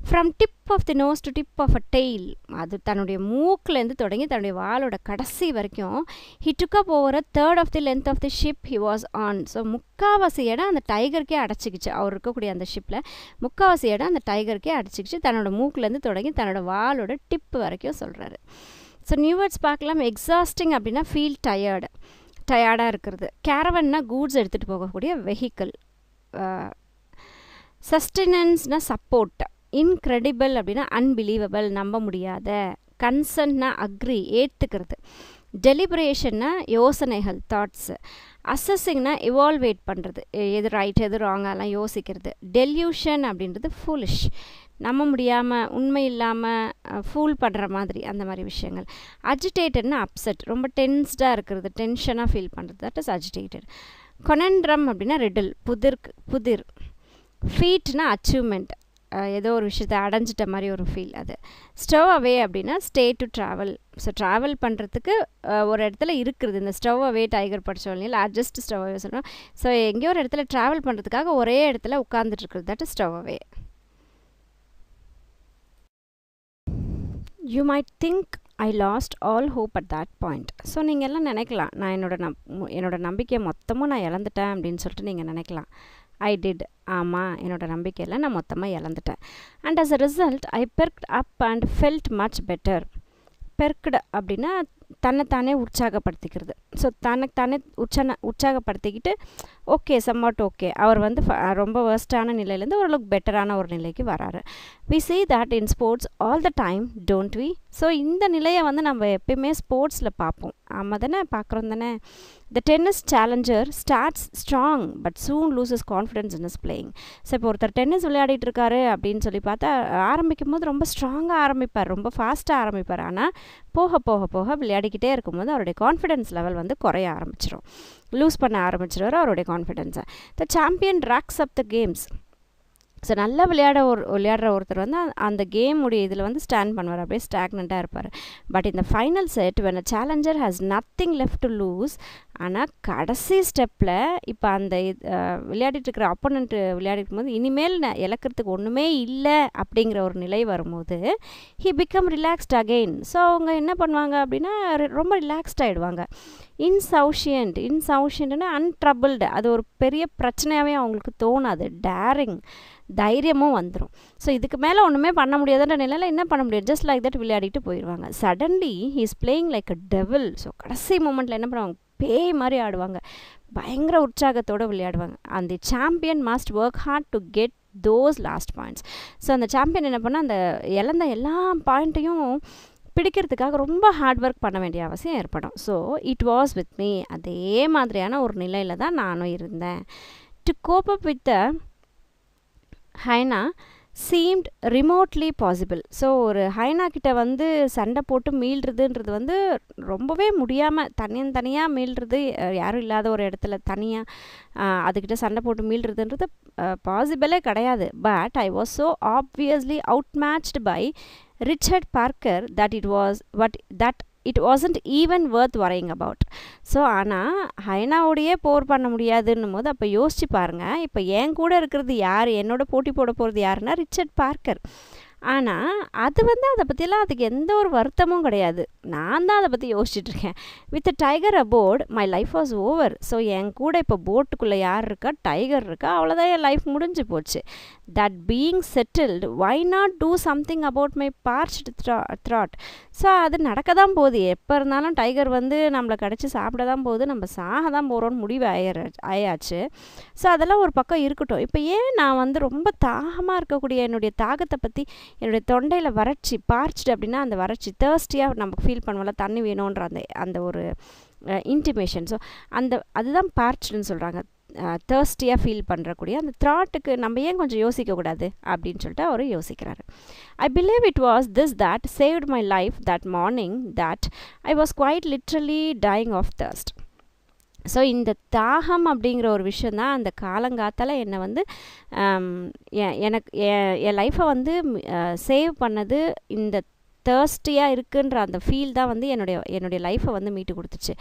[SPEAKER 1] From tip of the nose to tip of a tail, அது தன்னுடைய மூக்கிலேருந்து தொடங்கி தன்னுடைய வாலோட கடைசி வரைக்கும் he took up over a third of the length of the ship he was on. So முக்காவாசி இடம் அந்த டைகருக்கே அடைச்சிக்கிச்சு. அவர் இருக்கக்கூடிய அந்த ஷிப்பில் முக்காவாசி இடம் அந்த டைகருக்கே அடைச்சிக்கிச்சு, தன்னோட மூக்கிலேருந்து தொடங்கி தன்னோட வாலோட டிப்பு வரைக்கும் சொல்கிறாரு. ஸோ நியூ வேர்ட்ஸ் பார்க்கலாம். எக்ஸாஸ்டிங் அப்படின்னா ஃபீல் டயர்டாக இருக்கிறது. கேரவன்னா கூட்ஸ் எடுத்துகிட்டு போகக்கூடிய வெஹிக்கிள். சஸ்டெனன்ஸ்னால் சப்போர்ட். இன்க்ரெடிபிள் அப்படின்னா அன்பிலீவபிள், நம்ப முடியாத. கன்சர்ன்னா அக்ரி, ஏற்றுக்கிறது. டெலிபரேஷன்னா யோசனைகள், தாட்ஸு. அசஸிங்னா இவால்வேட் பண்ணுறது, எது ரைட் எது ராங்கெல்லாம் யோசிக்கிறது. டெல்யூஷன் அப்படின்றது ஃபூலிஷ், நம்ப முடியாமல் உண்மை இல்லாமல் ஃபூல் பண்ணுற மாதிரி அந்த மாதிரி விஷயங்கள். அஜிடேட்டட்னா அப்செட், ரொம்ப டென்ஸ்டாக இருக்கிறது, டென்ஷனாக ஃபீல் பண்ணுறது, தட் இஸ் அஜிடேட்டட். கொனண்ட்ரம் அப்படின்னா ரிடில், புதிர். ஃபீட்னா அச்சீவ்மெண்ட், ஏதோ ஒரு விஷயத்தை அடைஞ்சிட்ட மாதிரி ஒரு ஃபீல் அது. ஸ்டவ் அவே அப்படின்னா stay to travel. So travel பண்ணுறதுக்கு ஒரு இடத்துல இருக்கிறது. இந்த ஸ்டவ் அவே டைகர் படித்தோம் இல்லையா, லார்ஜஸ்ட் ஸ்டவ் அவே சொல்கிறோம். ஸோ எங்கேயோ ஒரு இடத்துல ட்ராவல் பண்ணுறதுக்காக ஒரே இடத்துல உட்காந்துட்ருக்குறது, that is stowaway. You might think I lost all hope at that point. So நீங்கள் எல்லாம் நினைக்கலாம், நான் என்னோட நம்பிக்கையை மொத்தமும் நான் இழந்துட்டேன் அப்படின்னு சொல்லிட்டு நீங்கள் நினைக்கலாம். ஐ டிட், ஆமாம், என்னோட நம்பிக்கையில் நான் மொத்தமாக இழந்துட்டேன். And as a result I perked up and felt much better. Perked அப்படின்னா தன்னைத்தானே உற்சாகப்படுத்திக்கிறது. ஸோ தனக்கு தானே உற்சாகப்படுத்திக்கிட்டு ஓகே சம்வாட் ஓகே அவர் வந்து ரொம்ப வேர்ஸ்டான நிலையிலேருந்து ஓரளவுக்கு பெட்டரான ஒரு நிலைக்கு வராரு. We see that in sports all the time, don't we? So இந்த நிலையை வந்து நம்ம எப்பயுமே ஸ்போர்ட்ஸில் பார்ப்போம். ஆமாம் தானே, பார்க்குறோம் தானே. The tennis challenger starts strong but soon loses confidence in his playing. So இப்போ ஒருத்தர் டென்னிஸ் விளையாடிட்டு இருக்காரு அப்படின்னு சொல்லி பார்த்தா ஆரம்பிக்கும் போது ரொம்ப ஸ்ட்ராங்காக ஆரம்பிப்பார், ரொம்ப ஃபாஸ்ட்டாக ஆரம்பிப்பார். ஆனால் போக போக போக விளையாடிக்கிட்டே இருக்கும்போது அவருடைய கான்ஃபிடென்ஸ் லெவல் வந்து குறைய ஆரம்பிச்சிடும், லூஸ் பண்ண ஆரம்பிச்சிடுவார் அவருடைய கான்ஃபிடென்ஸை. The champion rakes up the games. So நல்லா விளையாடுற ஒருத்தர் வந்து அந்த கேமுடைய இதில் வந்து ஸ்டாண்ட் பண்ணுவார், அப்படியே ஸ்டாக்னண்ட்டாக இருப்பார். பட் இந்த final set when a challenger has nothing left to lose, ஆனால் கடைசி ஸ்டெப்பில் இப்போ அந்த விளையாடிட்டு இருக்கிற அப்போனண்ட் விளையாடிட்டு போது இனிமேல் இழக்கிறதுக்கு ஒன்றுமே இல்லை அப்படிங்கிற ஒரு நிலை வரும்போது he become relaxed again. So அவங்க என்ன பண்ணுவாங்க அப்படின்னா ரொம்ப ரிலாக்ஸ்ட் ஆகிடுவாங்க. இன்சவுஷியன்ட்னா அன்ட்ரபிள்டு, அது ஒரு பெரிய பிரச்சனையாகவே அவங்களுக்கு தோணாது. டேரிங், தைரியமும் வந்துடும். ஸோ இதுக்கு மேலே ஒன்றுமே பண்ண முடியாதுன்ற நிலையில் என்ன பண்ண முடியாது, ஜஸ்ட் லைக் தட் விளையாடிட்டு போயிடுவாங்க. Suddenly he is playing like a devil. So கடைசி மூமெண்ட்டில் என்ன பண்ணுவாங்க, பேய் மாதிரி ஆடுவாங்க, பயங்கர உற்சாகத்தோடு விளையாடுவாங்க. அந்த champion must work hard to get those last points. So அந்த சாம்பியன் என்ன பண்ணால் அந்த இழந்த எல்லா பாயிண்ட்டையும் பிடிக்கிறதுக்காக ரொம்ப ஹார்ட் ஒர்க் பண்ண வேண்டிய அவசியம் ஏற்படும். So it was with me, அதே மாதிரியான ஒரு நிலையில் தான் நானும் இருந்தேன். To cope up with the hyena seemed remotely possible. So ஒரு ஹைனா கிட்ட வந்து சண்டை போட்டு மீள்றதுன்றது வந்து ரொம்பவே முடியாமல், தனியாக மீள்றது, யாரும் இல்லாத ஒரு இடத்துல தனியாக அதுக்கிட்ட சண்டை போட்டு மீள்றதுன்றது பாசிபிளே கிடையாது. But I was so obviously outmatched by Richard Parker that it wasn't even worth worrying about. So ஆனால் ஹைனாவோடையே போர் பண்ண முடியாதுன்னும் போது அப்போ யோசிச்சு பாருங்கள், இப்போ என் கூட இருக்கிறது யார், என்னோட போட்டி போட போகிறது யாருன்னா ரிச்சர்ட் பார்க்கர். ஆனால் அது வந்து அதை பற்றிலாம் அதுக்கு எந்த ஒரு வருத்தமும் கிடையாது. நான் தான் அதை பற்றி யோசிச்சுட்ருக்கேன். With tiger aboard my life was over. So என் கூட இப்போ போட்டுக்குள்ளே யார் இருக்கா, டைகர் இருக்கா, அவ்வளோதான், என் லைஃப் முடிஞ்சு போச்சு. That being settled, why not do something about my parched throat. So அது நடக்க தான் போகுது, எப்போ இருந்தாலும் டைகர் வந்து நம்மளை கடிச்சு சாப்பிட தான் போகுது, நம்ம சாக தான் போகிறோன்னு முடிவு ஆயாச்சு. ஸோ அதெல்லாம் ஒரு பக்கம் இருக்கட்டும். இப்போ ஏன் நான் வந்து ரொம்ப தாகமாக இருக்கக்கூடிய என்னுடைய தாகத்தை பற்றி, என்னுடைய தொண்டையில் வறட்சி, பார்ச்டு அப்படின்னா அந்த வறட்சி, தேர்ஸ்டியாக நமக்கு ஃபீல் பண்ணுவோம்ல, தண்ணி வேணுன்ற அந்த ஒரு இன்டிமேஷன். ஸோ அதுதான் பார்ச்டுன்னு சொல்கிறாங்க, தேர்ஸ்டியாக ஃபீல் பண்ணுறக்கூடிய அந்த த்ராட்டுக்கு நம்ம ஏன் கொஞ்சம் யோசிக்கக்கூடாது அப்படின்னு சொல்லிட்டு அவர் யோசிக்கிறாரு. I believe it was this that saved my life that morning that I was quite literally dying of thirst. So இந்த தாகம் அப்படிங்கிற ஒரு விஷயந்தான் அந்த காலங்காத்தால் என்னை வந்து எனக்கு என் லைஃப்பை வந்து சேவ் பண்ணது. இந்த தேர்ஸ்டியாக இருக்குன்ற அந்த ஃபீல் தான் வந்து என்னுடைய லைஃப்பை வந்து மீட்டு கொடுத்துச்சு.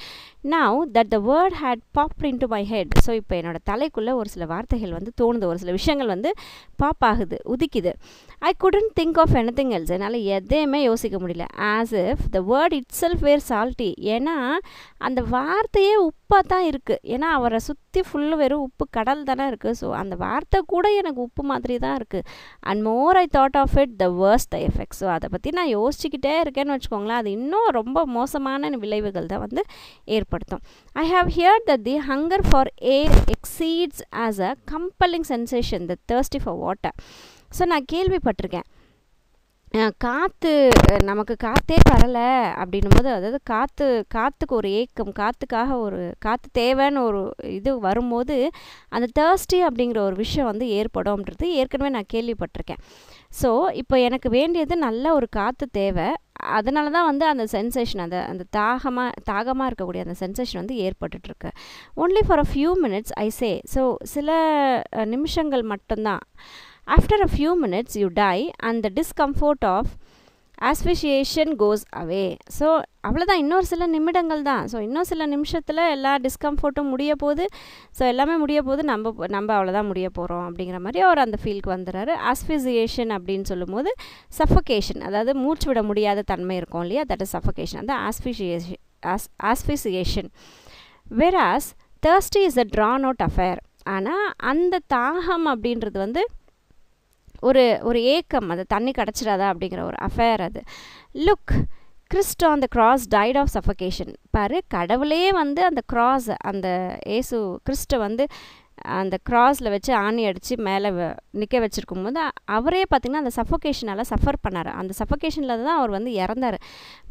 [SPEAKER 1] Now that the word had popped into my head. So இப்போ என்னோடய தலைக்குள்ளே ஒரு சில வார்த்தைகள் வந்து தோணுது, ஒரு சில விஷயங்கள் வந்து பாப் ஆகுது, உதிக்குது. I couldn't think of anything else. என்னால் எதையுமே யோசிக்க முடியல. As if the word itself were salty. ஏன்னா அந்த வார்த்தையே உப்பாக தான் இருக்குது. ஏன்னா அவரை சுற்றி ஃபுல்லு வெறும் உப்பு கடல் தானே இருக்குது. ஸோ அந்த வார்த்தை கூட எனக்கு உப்பு மாதிரி தான் இருக்குது. And more I thought of it the worst the effect. So அதை பற்றி நான் யோசிச்சுக்கிட்டே இருக்கேன்னு வச்சுக்கோங்களேன், அது இன்னும் ரொம்ப மோசமான விளைவுகள் தான் வந்து ஏற்படுத்தும். I have heard that the hunger for air exceeds as a compelling sensation the thirsty for water. So நான் கேள்விப்பட்டிருக்கேன், நமக்கு காற்றே வரலை அப்படின்னும் போது, அதாவது காற்றுக்கு ஒரு ஏக்கம், காற்று தேவைன்னு ஒரு இது வரும்போது அந்த தேர்ஸ்டி அப்படிங்கிற ஒரு விஷயம் வந்து ஏற்படும்ன்றது ஏற்கனவே நான் கேள்விப்பட்டிருக்கேன். ஸோ இப்போ எனக்கு வேண்டியது நல்ல ஒரு காற்று தேவை. அதனால தான் வந்து அந்த சென்சேஷன், அந்த தாகமாக இருக்கக்கூடிய அந்த சென்சேஷன் வந்து ஏற்பட்டுருக்கு. Only for a few minutes I say. So சில நிமிஷங்கள் மட்டும்தான். After a few minutes you die and the discomfort of asphyxiation goes away. So அவ்வளோதான், இன்னொரு சில நிமிடங்கள் தான். ஸோ இன்னும் சில நிமிஷத்தில் எல்லா டிஸ்கம்ஃபர்ட்டும் முடிய போகுது. ஸோ எல்லாமே முடிய போகுது, நம்ம அவ்வளோதான் முடிய போகிறோம் அப்படிங்கிற மாதிரி அவர் அந்த ஃபீலுக்கு வந்துடுறாரு. ஆஸ்பிசியேஷன் அப்படின்னு சொல்லும்போது சஃபகேஷன், அதாவது மூச்சு விட முடியாத தன்மை இருக்கும் இல்லையா, தட் இஸ் சஃபகேஷன். அந்த ஆஸ்பிசியேஷன். whereas thirsty is a drawn out affair. ஆனால் அந்த தாகம் அப்படின்றது வந்து ஒரு ஏக்கம், அது தண்ணி கிடச்சிடாதா அப்படிங்கிற ஒரு அஃபேர். அது look Christ on the cross died of suffocation. பாரு, கடவுளே வந்து அந்த கிராஸ், அந்த ஏசு கிறிஸ்ட்டை வந்து அந்த கிராஸில் வச்சு ஆணி அடித்து மேலே நிற்க வச்சுருக்கும் போது அவரே பார்த்திங்கன்னா அந்த சஃபோகேஷனால் சஃபர் பண்ணார். அந்த சஃபோகேஷனில் தான் அவர் வந்து இறந்தார்.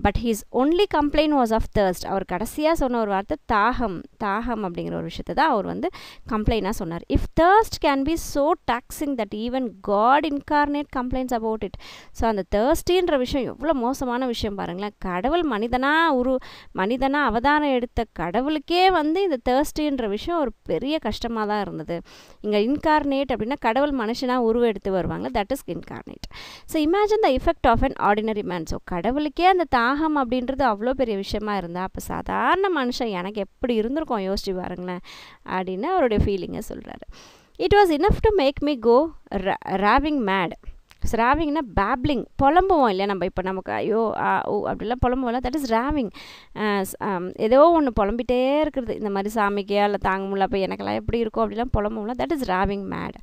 [SPEAKER 1] But his only complaint was of thirst. அவர் கடைசியாக சொன்ன ஒரு வார்த்தை தாகம், தாகம் அப்படிங்கிற ஒரு விஷயத்தை தான் அவர் வந்து கம்ப்ளைண்டாக சொன்னார். If thirst can be so taxing that even God incarnate complains about it. So அந்த தர்ஸ்டின்ற விஷயம் எவ்வளோ மோசமான விஷயம் பாருங்களேன். கடவுள் மனிதனாக அவதாரம் எடுத்த கடவுளுக்கே வந்து இந்த தர்ஸ்டின்ற விஷயம் ஒரு பெரிய கஷ்டமாக தான் இருந்தது. இங்கே இன்கார்னேட் அப்படின்னா கடவுள் மனுஷனாக உருவெடுத்து வருவாங்க, that is incarnate. So imagine the effect of an ordinary man. So கடவுளுக்கே அந்த தாகம் அப்படின்றது அவ்வளோ பெரிய விஷயமா இருந்தால் அப்போ சாதாரண மனுஷன் எனக்கு எப்படி இருந்திருக்கும் யோசிச்சு பாருங்களேன் அப்படின்னு அவருடைய ஃபீலிங்கை சொல்கிறாரு. It was enough to make me go raving mad. ராவிங்னா பேப்ளிங், புலம்புவோம் இல்லையா நம்ம. இப்போ நமக்கு ஐயோ ஓ அப்படிலாம் புலம்புவோம்ல, தட் இஸ் ராவிங். ஏதோ ஒன்று புலம்பிகிட்டே இருக்கிறது, இந்த மாதிரி சாமிக்கே இல்லை தாங்க முடியல, அப்போ எனக்கெல்லாம் எப்படி இருக்கும் அப்படிலாம் புலம்புவோம்ல, தட் இஸ் ராவிங் மேட்.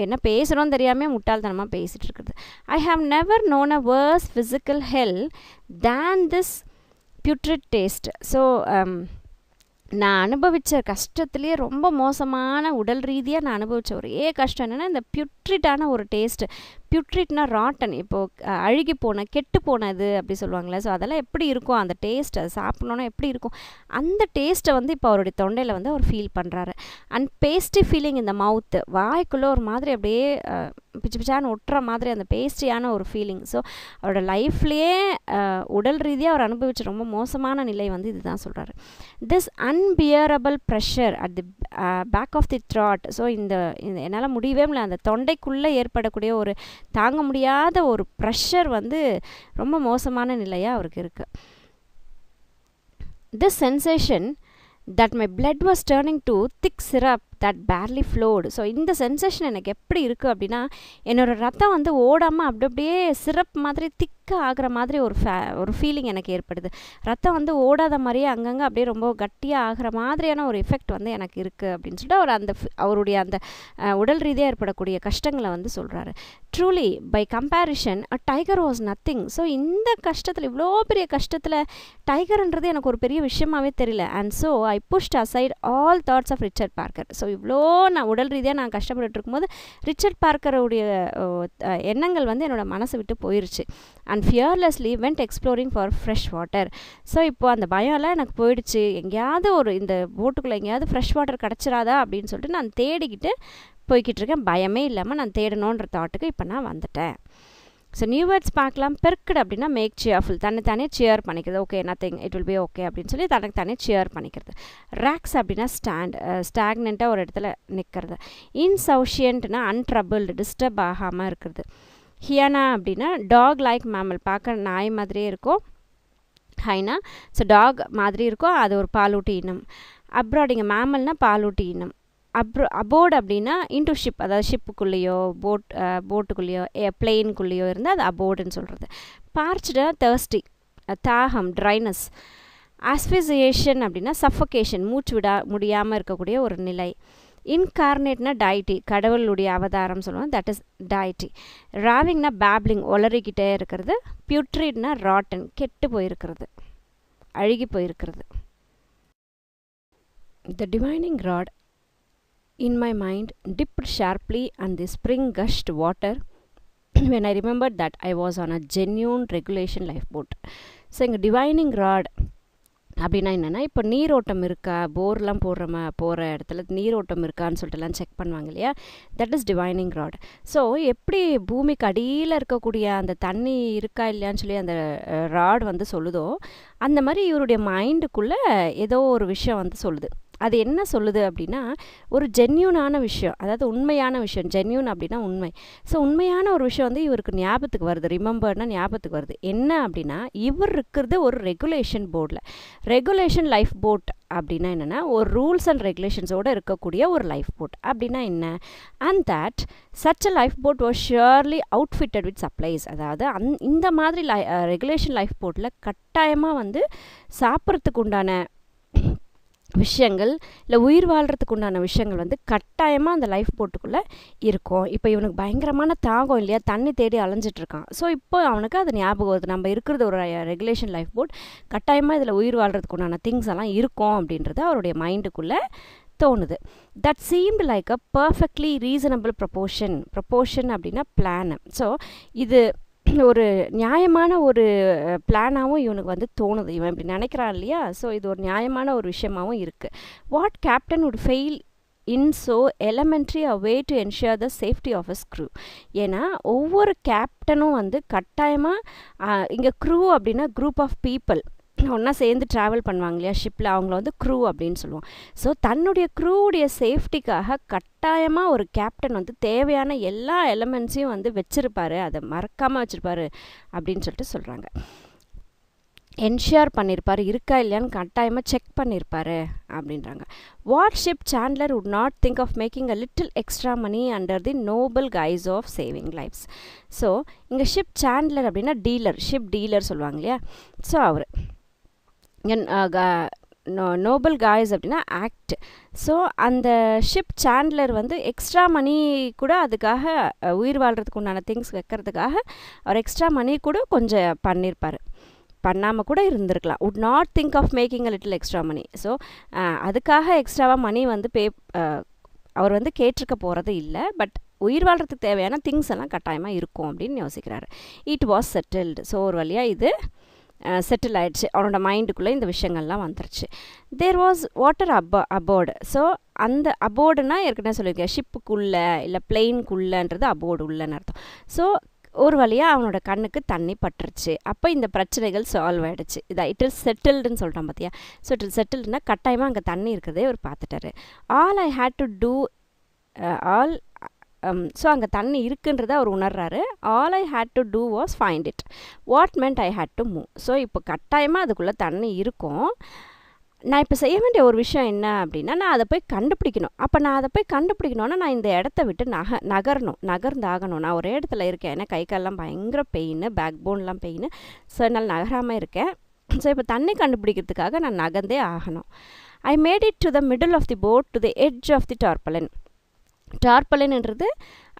[SPEAKER 1] என்ன பேசுகிறோன்னு தெரியாமல் முட்டாள்தனமாக பேசிகிட்டு இருக்குது. I have never known a worse physical hell than this putrid taste. So நான் அனுபவித்த கஷ்டத்துலேயே ரொம்ப மோசமான உடல் ரீதியாக நான் அனுபவித்த ஒரே கஷ்டம் என்னென்னா இந்த பியூட்ரிட்டான ஒரு டேஸ்ட்டு. பியூட்ரிட்னா ராட்டன், இப்போது அழுகி போன கெட்டு போனது அப்படி சொல்லுவாங்களே. ஸோ அதெல்லாம் எப்படி இருக்கும் அந்த டேஸ்ட், அது சாப்பிட்ணுன்னா எப்படி இருக்கும், அந்த டேஸ்ட்டை வந்து இப்போ அவருடைய தொண்டையில் வந்து அவர் ஃபீல் பண்ணுறாரு. அண்ட் பேஸ்டி ஃபீலிங் இந்த மவுத்து, வாய்க்குள்ளே ஒரு மாதிரி அப்படியே பிச்சு பிச்சான்னு ஒட்டுற மாதிரி அந்த பேஸ்டியான ஒரு ஃபீலிங். ஸோ அவரோட லைஃப்லேயே உடல் ரீதியாக அவர் அனுபவித்த ரொம்ப மோசமான நிலை வந்து இதுதான் சொல்கிறாரு. This unbearable pressure at the back of the throat. So இந்த என்னால் முடியவே முடியல, அந்த தொண்டைக்குள்ளே ஏற்படக்கூடிய ஒரு தாங்க முடியாத ஒரு ப்ரெஷர் வந்து ரொம்ப மோசமான நிலையாக அவருக்கு இருக்குது. This sensation that my blood was turning to thick syrup that barely flowed. So இந்த சென்சேஷன் எனக்கு எப்படி இருக்குது அப்படின்னா, என்னோடய ரத்தம் வந்து ஓடாமல் அப்படியே சிரப் மாதிரி திக்காக ஆகிற மாதிரி ஒரு ஃபீலிங் எனக்கு ஏற்படுது. ரத்தம் வந்து ஓடாத மாதிரியே அங்கங்கே அப்படியே ரொம்ப கட்டியாக ஆகிற மாதிரியான ஒரு எஃபெக்ட் வந்து எனக்கு இருக்குது அப்படின்னு சொல்லிட்டு அவர் அவருடைய அந்த உடல் ரீதியாக ஏற்படக்கூடிய கஷ்டங்களை வந்து சொல்கிறாரு. Truly by comparison a tiger was nothing. So இந்த கஷ்டத்தில், இவ்வளோ பெரிய கஷ்டத்தில் டைகர்ன்றது எனக்கு ஒரு பெரிய விஷயமாகவே தெரியல. And so I pushed aside all thoughts of Richard Parker. So இவ்வளோ நான் உடல் ரீதியாக நான் கஷ்டப்பட்டு இருக்கும்போது ரிச்சர்ட் பார்க்கருடைய எண்ணங்கள் வந்து என்னோடய மனசை விட்டு போயிடுச்சு. And fearlessly went exploring for fresh water. So இப்போ அந்த பயம்லாம் எனக்கு போயிடுச்சு. எங்கேயாவது இந்த போட்டுக்குள்ளே எங்கேயாவது ஃப்ரெஷ் வாட்டர் கிடச்சிராதா அப்படின்னு சொல்லிட்டு நான் தேடிக்கிட்டு போய்கிட்டு இருக்கேன். பயமே இல்லாமல் நான் தேடணுன்ற தாட்டுக்கு இப்போ நான் வந்துட்டேன். ஸோ நியூ வேர்ட்ஸ் பார்க்கலாம். பெர்க்டு அப்படின்னா மேக் சியர்ஃபுல், தன்னை சியர் பண்ணிக்கிறது. Okay nothing, it will be okay அப்படின்னு சொல்லி தனக்கு சியர் பண்ணிக்கிறது. ராக்ஸ் அப்படின்னா ஸ்டாக்னண்ட்டாக ஒரு இடத்துல நிற்கிறது. இன்சௌஷியன்ட்னா அன்ட்ரபிள்டு, டிஸ்டர்ப் ஆகாமல் இருக்கிறது. ஹியானா அப்படின்னா டாக் லைக் மேமல், பார்க்க நாய் மாதிரியே இருக்கும். ஹைனா ஸோ டாக் மாதிரி இருக்கும், அது ஒரு பாலூட்டி இனம். அப்ராட் இங்கே மேமல்னால் பாலூட்டி இனம். அபோர்டு அப்படின்னா இன்டு ஷிப், அதாவது ஷிப்புக்குள்ளேயோ போட்டுக்குள்ளேயோ பிளெயின்குள்ளேயோ இருந்தால் அது அபோர்டுன்னு சொல்கிறது. பார்ச்டுனா தர்ஸ்டி, தாகம், ட்ரைனஸ். ஆஸ்பிசியேஷன் அப்படின்னா சஃபோகேஷன், மூச்சு முடியாமல் இருக்கக்கூடிய ஒரு நிலை. இன்கார்னேட்னா டைட்டி, கடவுளுடைய அவதாரம் சொல்லுவோம், தட் இஸ் டைட்டி. ராவிங்னா பேப்ளிங், ஒளறிக்கிட்டே இருக்கிறது. பியூட்ரிட்னா ராட்டன், கெட்டு போயிருக்கிறது, அழுகி போயிருக்கிறது. The divining rod in my mind dipped sharply and the spring gushed water when I remembered that I was on a genuine regulation lifeboat. So இங்கே டிவைனிங் ராட் அப்படின்னா என்னென்னா, இப்போ நீரோட்டம் இருக்கா, போர்லாம் போகிற இடத்துல நீரோட்டம் இருக்கான்னு சொல்லிட்டுலாம் செக் பண்ணுவாங்க இல்லையா, that is divining rod. So எப்படி பூமிக்கு அடியில் இருக்கக்கூடிய அந்த தண்ணி இருக்கா இல்லையான்னு சொல்லி அந்த ராட் வந்து சொல்லுதோ, அந்த மாதிரி இவருடைய மைண்டுக்குள்ளே ஏதோ ஒரு விஷயம் வந்து சொல்லுது. அது என்ன சொல்லுது அப்படின்னா, ஒரு ஜென்யூனான விஷயம், அதாவது உண்மையான விஷயம். ஜென்யூன் அப்படின்னா உண்மை. ஸோ உண்மையான ஒரு விஷயம் வந்து இவருக்கு ஞாபகத்துக்கு வருது, ரிமெம்பர்னா ஞாபகத்துக்கு வருது. என்ன அப்படின்னா, இவர் இருக்கிறது ஒரு ரெகுலேஷன் போர்டில். ரெகுலேஷன் லைஃப் போட் அப்படின்னா என்னென்னா, ஒரு ரூல்ஸ் அண்ட் ரெகுலேஷன்ஸோடு இருக்கக்கூடிய ஒரு லைஃப் போட் அப்படின்னா என்ன, and that such a life boat was surely outfitted with supplies. அதாவது இந்த மாதிரி ரெகுலேஷன் லைஃப் போட்டில் கட்டாயமாக வந்து சாப்பிட்றதுக்கு உண்டான விஷயங்கள் இல்லை உயிர் வாழ்கிறதுக்கு உண்டான விஷயங்கள் வந்து கட்டாயமாக அந்த லைஃப் போட்டுக்குள்ளே இருக்கும். இப்போ இவனுக்கு பயங்கரமான தாகம் இல்லையா, தண்ணி தேடி அலைஞ்சிட்ருக்கான். ஸோ இப்போ அவனுக்கு அது ஞாபகம் வருது, நம்ம இருக்கிறது ஒரு ரெகுலேஷன் லைஃப் போட், கட்டாயமாக இதில் உயிர் வாழ்கிறதுக்கு உண்டான திங்ஸ் எல்லாம் இருக்கும் அப்படின்றது அவருடைய மைண்டுக்குள்ளே தோணுது. That seemed like a perfectly reasonable proportion அப்படின்னா பிளான். ஸோ இது ஒரு நியாயமான ஒரு பிளானாகவும் இவனுக்கு வந்து தோணுது, இவன் இப்படி நினைக்கிறான் இல்லையா. ஸோ இது ஒரு நியாயமான ஒரு விஷயமாகவும் இருக்குது. What captain would fail in so elementary a way to ensure the safety of as crew. ஏன்னா ஒவ்வொரு கேப்டனும் வந்து கட்டாயமாக இங்கே க்ரூ அப்படின்னா குரூப் ஆஃப் பீப்புள் ஒன்றா சேர்ந்து ட்ராவல் பண்ணுவாங்க இல்லையா ஷிப்பில், அவங்கள வந்து க்ரூ அப்படின்னு சொல்லுவோம். ஸோ தன்னுடைய க்ரூவுடைய சேஃப்டிக்காக கட்டாயமாக ஒரு கேப்டன் வந்து தேவையான எல்லா எலமெண்ட்ஸையும் வந்து வச்சுருப்பாரு, அதை மறக்காமல் வச்சுருப்பாரு அப்படின்னு சொல்லிட்டு சொல்கிறாங்க. என்ஷூர் பண்ணியிருப்பார், இருக்கா இல்லையான்னு கட்டாயமாக செக் பண்ணியிருப்பாரு அப்படின்றாங்க. What ship chandler would not think of making a little extra money under the noble guise of saving lives. So இங்கே ஷிப் சாண்ட்லர் அப்படின்னா டீலர், ஷிப் டீலர் சொல்லுவாங்க இல்லையா. ஸோ அவர் நோபல் காய்ஸ் அப்படின்னா ஆக்ட். ஸோ அந்த ship chandler வந்து extra money கூட அதுக்காக உயிர் வாழ்கிறதுக்கு உண்டான திங்ஸ் வைக்கிறதுக்காக அவர் எக்ஸ்ட்ரா மணி கூட கொஞ்சம் பண்ணியிருப்பார், பண்ணாமல் கூட இருந்திருக்கலாம். Would not think of making a little extra money. So அதுக்காக எக்ஸ்ட்ராவாக மணி வந்து அவர் வந்து கேட்டிருக்க போகிறது இல்லை. பட் உயிர் வாழ்கிறதுக்கு தேவையான திங்ஸ் எல்லாம் கட்டாயமாக இருக்கும் அப்படின்னு யோசிக்கிறாரு. It was settled. ஸோ ஒரு வழியாக இது செட்டில் ஆகிடுச்சு, அவனோட மைண்டுக்குள்ளே இந்த விஷயங்கள்லாம் வந்துருச்சு. There was water aboard. So அந்த அபோர்டுனா ஏற்கனவே சொல்லியிருக்கேன், ஷிப்புக்குள்ளே இல்லை பிளெயின்குள்ளன்றது அபோர்டு உள்ளன்னு அர்த்தம். ஸோ ஒரு வழியாக அவனோட கண்ணுக்கு தண்ணி பட்டுருச்சு. அப்போ இந்த பிரச்சனைகள் சால்வ் ஆகிடுச்சு. இட் இஸ் செட்டில்டுன்னு சொல்லிட்டான் பார்த்தியா. ஸோ இட் இஸ் செட்டில்டுனா கட்டாயமாக அங்கே தண்ணி இருக்கிறதே அவர் பார்த்துட்டாரு. All I had to do so அங்கே தண்ணி இருக்குன்றதை அவர் உணர்றாரு. All I had to do was find it. What meant I had to move. So இப்போ கட்டாயமாக அதுக்குள்ளே தண்ணி இருக்கும். நான் இப்போ செய்ய வேண்டிய ஒரு விஷயம் என்ன அப்படின்னா, நான் அதை போய் கண்டுபிடிக்கணும். அப்போ நான் அதை போய் கண்டுபிடிக்கணுன்னா நான் இந்த இடத்த விட்டு நகர்ந்தாகணும். நான் ஒரே இடத்துல இருக்கேன், ஏன்னா கை காலெலாம் பயங்கர பெயின், பேக் போன்லாம் பெயின். ஸோ என்னால் நகராமல் இருக்கேன். ஸோ இப்போ தண்ணி கண்டுபிடிக்கிறதுக்காக நான் நகர்ந்தே ஆகணும். I made it to the middle of the boat to the edge of the tarpaulin. டார்பலின்ன்றது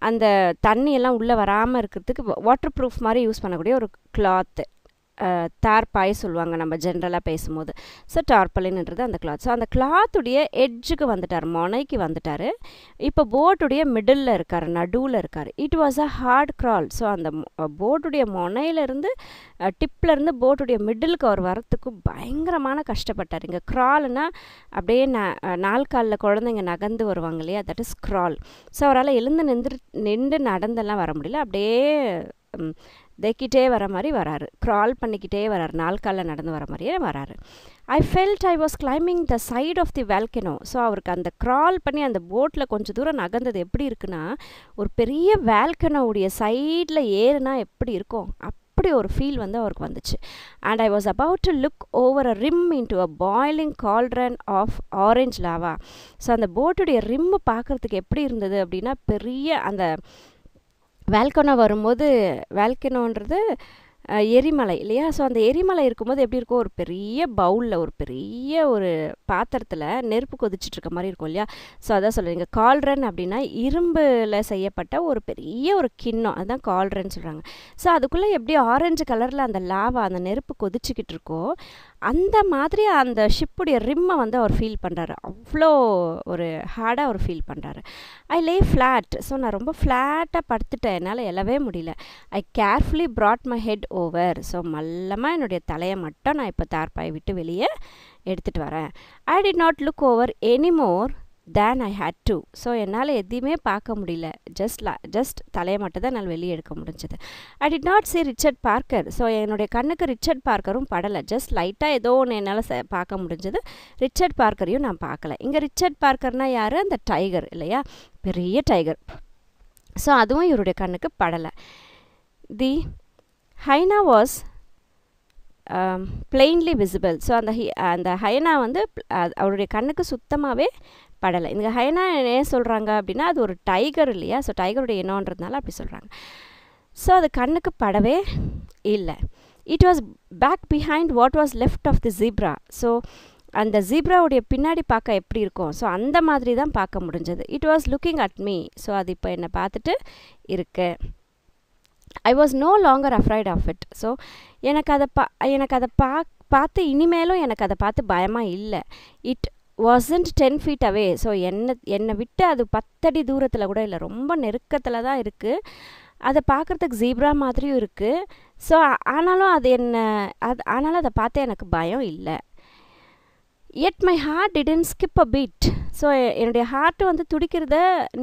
[SPEAKER 1] அந்த தண்ணியெல்லாம் உள்ளே வராமல் இருக்கிறதுக்கு வாட்டர் ப்ரூஃப் மாதிரி யூஸ் பண்ணக்கூடிய ஒரு கிளாத்து, தார்பாய் சொல்லுவாங்க நம்ம ஜென்ரலாக பேசும்போது. ஸோ டார்பலின்ன்றது அந்த கிளாத். ஸோ அந்த கிளாத்துடைய எட்ஜுக்கு வந்துட்டார், முனைக்கு வந்துட்டார். இப்போ போட்டுடைய மிடில் இருக்கார், நடுவில் இருக்கார். It was a hard crawl. So அந்த போட்டுடைய முனையிலேருந்து டிப்லேருந்து போட்டுடைய மிடிலுக்கு அவர் வரத்துக்கு பயங்கரமான கஷ்டப்பட்டார். இங்கே கிரால்னா அப்படியே நாள்காலில் குழந்தைங்க நகர்ந்து வருவாங்க இல்லையா, தட் இஸ் கிரால். ஸோ அவரால் எழுந்து நின்று நடந்தெல்லாம் வர முடியல, அப்படியே தேக்கிட்டே வர மாதிரி வராரு, க்ரால் பண்ணிக்கிட்டே வராரு, நாள்காலில் நடந்து வர மாதிரியே வராரு. I felt I was climbing the side of the volcano. So அவருக்கு அந்த க்ரால் பண்ணி அந்த போட்டில் கொஞ்சம் தூரம் நகர்ந்தது எப்படி இருக்குன்னா, ஒரு பெரிய வேல்கனோவுடைய சைடில் ஏறுனா எப்படி இருக்கும் அப்படி ஒரு ஃபீல் வந்து அவருக்கு வந்துச்சு. And I was about to look over a rim into a boiling cauldron of orange lava. So அந்த போட்டுடைய ரிம்மு பார்க்குறதுக்கு எப்படி இருந்தது அப்படின்னா, பெரிய அந்த வேல்கனோ வரும்போது, வேல்கனோன்றது எரிமலை இல்லையா. ஸோ அந்த எரிமலை இருக்கும்போது எப்படி இருக்கும், ஒரு பெரிய பவுலில், ஒரு பெரிய ஒரு பாத்திரத்தில் நெருப்பு கொதிச்சிட்ருக்க மாதிரி இருக்கும் இல்லையா. ஸோ அதான் சொல்கிறீங்க, கால்ட்ரன் அப்படின்னா இரும்பில் செய்யப்பட்ட ஒரு பெரிய ஒரு கிண்ணம், அதுதான் கால்ட்ரன் சொல்கிறாங்க. ஸோ அதுக்குள்ளே எப்படி ஆரஞ்சு கலரில் அந்த லாவா, அந்த நெருப்பு கொதிச்சிக்கிட்டு இருக்கோ, அந்த மாதிரி அந்த ஷிப்புடைய ரிம்மை வந்து அவர் ஃபீல் பண்ணுறாரு. அவ்வளோ ஒரு ஹார்டாக அவர் ஃபீல் பண்ணுறாரு. ஐ லே ஃப்ளாட். ஸோ நான் ரொம்ப ஃப்ளாட்டாக படுத்துட்டேன், என்னால் எழவே முடியல. I carefully brought my head over. So மல்லமாக என்னுடைய தலையை மட்டும் நான் இப்போ தார்பாயை விட்டு வெளியே எடுத்துகிட்டு வரேன். I did not look over anymore than I had to. So என்னால் எதையுமே பார்க்க முடியல, ஜஸ்ட் தலையை மட்டும் தான் என்னால் வெளியே எடுக்க முடிஞ்சது. ஐ did not see Richard Parker. So என்னுடைய கண்ணுக்கு ரிச்சர்ட் பார்க்கரும் படலை, ஜஸ்ட் லைட்டாக ஏதோ ஒன்று என்னால் பார்க்க முடிஞ்சது. ரிச்சர்ட் பார்க்கரையும் நான் பார்க்கல. இங்கே ரிச்சர்ட் பார்க்கர்னால் யார், அந்த டைகர் இல்லையா, பெரிய டைகர். ஸோ அதுவும் இவருடைய கண்ணுக்கு படலை. தி ஹைனா வாஸ் பிளெயின்லி விசிபிள். ஸோ அந்த ஹைனா வந்து அவருடைய கண்ணுக்கு சுத்தமாகவே படலை. இந்த ஹைனா ஏன் சொல்கிறாங்க அப்படின்னா, அது ஒரு டைகர் இல்லையா. ஸோ டைகருடைய இனம்ன்றதுனால அப்படி சொல்கிறாங்க. ஸோ அது கண்ணுக்கு படவே இல்லை. It was back behind what was left of the zebra. So அந்த ஜீப்ராவுடைய பின்னாடி பார்க்க எப்படி இருக்கும், ஸோ அந்த மாதிரி தான் பார்க்க முடிஞ்சது. It was looking at me. So அது இப்போ என்னை பார்த்துட்டு இருக்கு. I was no longer afraid of it. So எனக்கு அதை பார்த்து இனிமேலும் எனக்கு அதை பார்த்து பயமாக இல்லை. It wasn't 10 feet away. So என்னை விட்டு அது 10 அடி தூரத்தில் கூட இல்லை, ரொம்ப நெருக்கத்தில் தான் இருக்குது. அதை பார்க்குறதுக்கு ஜீப்ரா மாதிரியும் இருக்குது. ஸோ ஆனாலும் ஆனாலும் அதை பார்த்து எனக்கு பயம் இல்லை. yet my heart didn't skip a beat. So என்னுடைய ஹார்ட்டு வந்து துடிக்கிறத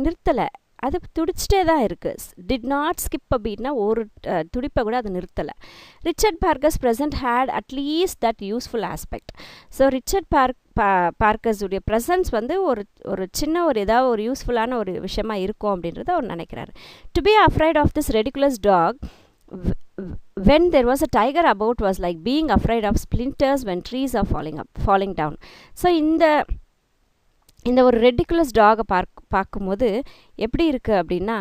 [SPEAKER 1] நிறுத்தலை, அது துடிச்சிட்டே தான் இருக்குது. டிட் நாட் ஸ்கிப் அ பீட்னா ஒரு துடிப்பை கூட அது நிறுத்தலை. Richard Parker's present had at least that useful aspect. So Richard பார்க்கர்ஸுடைய ப்ரெசன்ஸ் வந்து ஒரு சின்ன ஏதாவது ஒரு யூஸ்ஃபுல்லான ஒரு விஷயமா இருக்கும் அப்படின்றத அவர் நினைக்கிறாரு. To be afraid of this ridiculous dog when there was a tiger about was like being afraid of splinters when trees are falling down. So இந்த ஒரு ரெடிகுலஸ் டாகை பார்க்கும்போது எப்படி இருக்குது அப்படின்னா,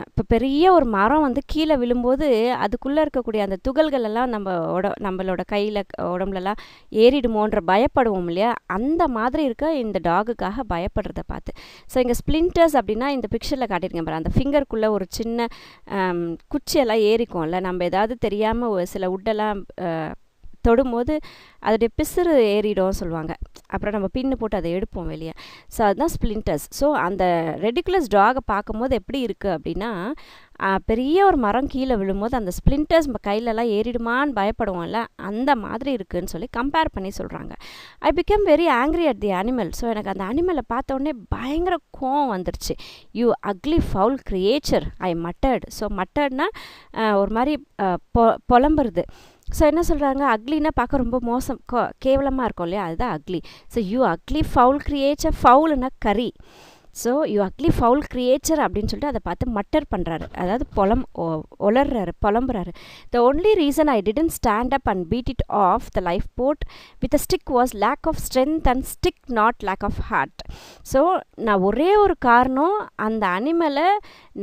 [SPEAKER 1] இப்போ பெரிய ஒரு மரம் வந்து கீழே விழும்போது அதுக்குள்ளே இருக்கக்கூடிய அந்த துகள்கள் எல்லாம் நம்மளோட கையில் உடம்புலலாம் ஏறிடுமோன்ற பயப்படுவோம் இல்லையா, அந்த மாதிரி இருக்க இந்த டாகுக்காக பயப்படுறத பார்த்து. ஸோ இங்கே ஸ்ப்ளிண்டர்ஸ் அப்படின்னா இந்த பிக்சரில் காட்டியிருக்கேன் பாரு, அந்த ஃபிங்கருக்குள்ளே ஒரு சின்ன குச்சியெல்லாம் ஏறிக்கும்ல, நம்ம ஏதாவது தெரியாமல் சில உட்டெல்லாம் தொடும்போது அதோடைய பிசுறு ஏறிடும் சொல்லுவாங்க, அப்புறம் நம்ம பின்னு போட்டு அதை எடுப்போம் வெளியே. ஸோ அதுதான் ஸ்ப்ளிண்டர்ஸ். ஸோ அந்த ரெடிகுலஸ் டாகை பார்க்கும்போது எப்படி இருக்குது அப்படின்னா, பெரிய ஒரு மரம் கீழே விழும்போது அந்த ஸ்ப்ளிண்டர்ஸ் கையிலலாம் ஏறிடுமான்னு பயப்படுவோம்ல, அந்த மாதிரி இருக்குதுன்னு சொல்லி கம்பேர் பண்ணி சொல்கிறாங்க. I become very angry at the animal. So எனக்கு அந்த அனிமலை பார்த்த உடனே பயங்கர கோவம் வந்துருச்சு. You ugly foul creature I muttered. So மட்டர்ட்னா ஒரு மாதிரி புலம்புறது. ஸோ என்ன சொல்கிறாங்க, அக்லின்னா பார்க்க ரொம்ப மோசம் கேவலமாக இருக்கும் இல்லையா, அதுதான் ugly. So you ugly foul creature, ஃபவுல்னா கறி. So you ugly foul creature அப்படின்னு சொல்லிட்டு அதை பார்த்து மட்டர் பண்ணுறாரு, அதாவது புலம்புறாரு. The only reason I didn't stand up and beat it off the life boat with a stick was lack of strength and stick not lack of heart. So நான் ஒரே ஒரு காரணம், அந்த அனிமலை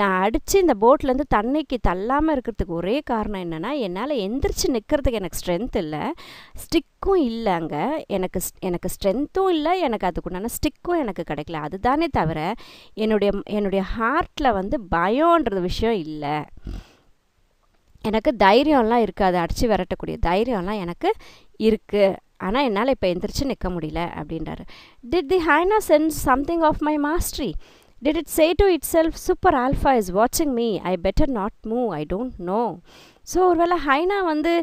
[SPEAKER 1] நான் அடித்து இந்த போட்லேருந்து தண்ணிக்கு தள்ளாமல் இருக்கிறதுக்கு ஒரே காரணம் என்னென்னா, என்னால் எந்திரிச்சு நிற்கிறதுக்கு எனக்கு ஸ்ட்ரென்த் இல்லை, ஸ்டிக்கும் இல்லை, அங்கே எனக்கு ஸ்ட்ரென்த்தும் இல்லை, எனக்கு அதுக்குண்டான ஸ்டிக்கும் எனக்கு கிடைக்கல. அதுதானே தவிர என்னுடைய ஹார்ட்டில் வந்து பயம்ன்றது விஷயம் இல்லை. எனக்கு தைரியம்லாம் இருக்குது, அதை அடித்து விரட்டக்கூடிய தைரியம்லாம் எனக்கு இருக்குது, ஆனால் என்னால் இப்போ எந்திரிச்சு நிற்க முடியல அப்படின்றாரு. Did the hyena sense something of my mastery? Did it say to itself, super alpha is watching me, I better not move, I don't know? So ஒருவேளை ஹைனா வந்து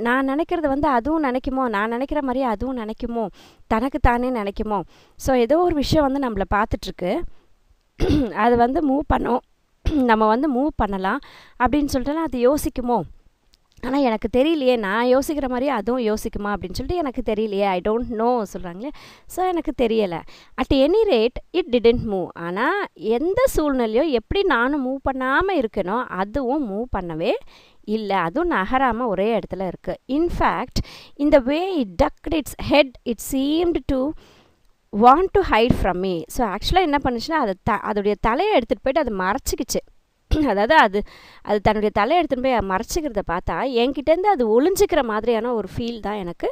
[SPEAKER 1] நான் நினைக்கிறத வந்து அதுவும் நினைக்குமோ, நான் நினைக்கிற மாதிரியே அதுவும் நினைக்குமோ, தனக்கு தானே நினைக்குமோ. ஸோ ஏதோ ஒரு விஷயம் வந்து நம்மளை பார்த்துட்ருக்கு, அது வந்து நம்ம வந்து மூவ் பண்ணலாம் அப்படின்னு சொல்லிட்டுலாம் அது யோசிக்குமோ, ஆனால் எனக்கு தெரியலையே, நான் யோசிக்கிற மாதிரியே அதுவும் யோசிக்குமா அப்படின்னு சொல்லிட்டு எனக்கு தெரியலையே, ஐ டோன்ட் நோ சொல்கிறாங்களே. ஸோ எனக்கு தெரியலை. At any rate it didn't move. ஆனால் எந்த சூழ்நிலையோ எப்படி நானும் மூவ் பண்ணாமல் இருக்கனோ அதுவும் மூவ் பண்ணவே இல்லை, அதுவும் நகராமல் ஒரே இடத்துல இருக்குது. இன்ஃபேக்ட் இந்த way it ducked its head it seemed to want to hide from me. So ஆக்சுவலாக என்ன பண்ணுச்சுன்னா, அதோடைய தலையை எடுத்துகிட்டு போயிட்டு அது மறைச்சிக்கிச்சு. அதாவது அது தன்னுடைய தலையை எடுத்துகிட்டு போய் மறைச்சிக்கிறத பார்த்தா என்கிட்டேருந்து அது ஒளிஞ்சிக்கிற மாதிரியான ஒரு ஃபீல் தான் எனக்கு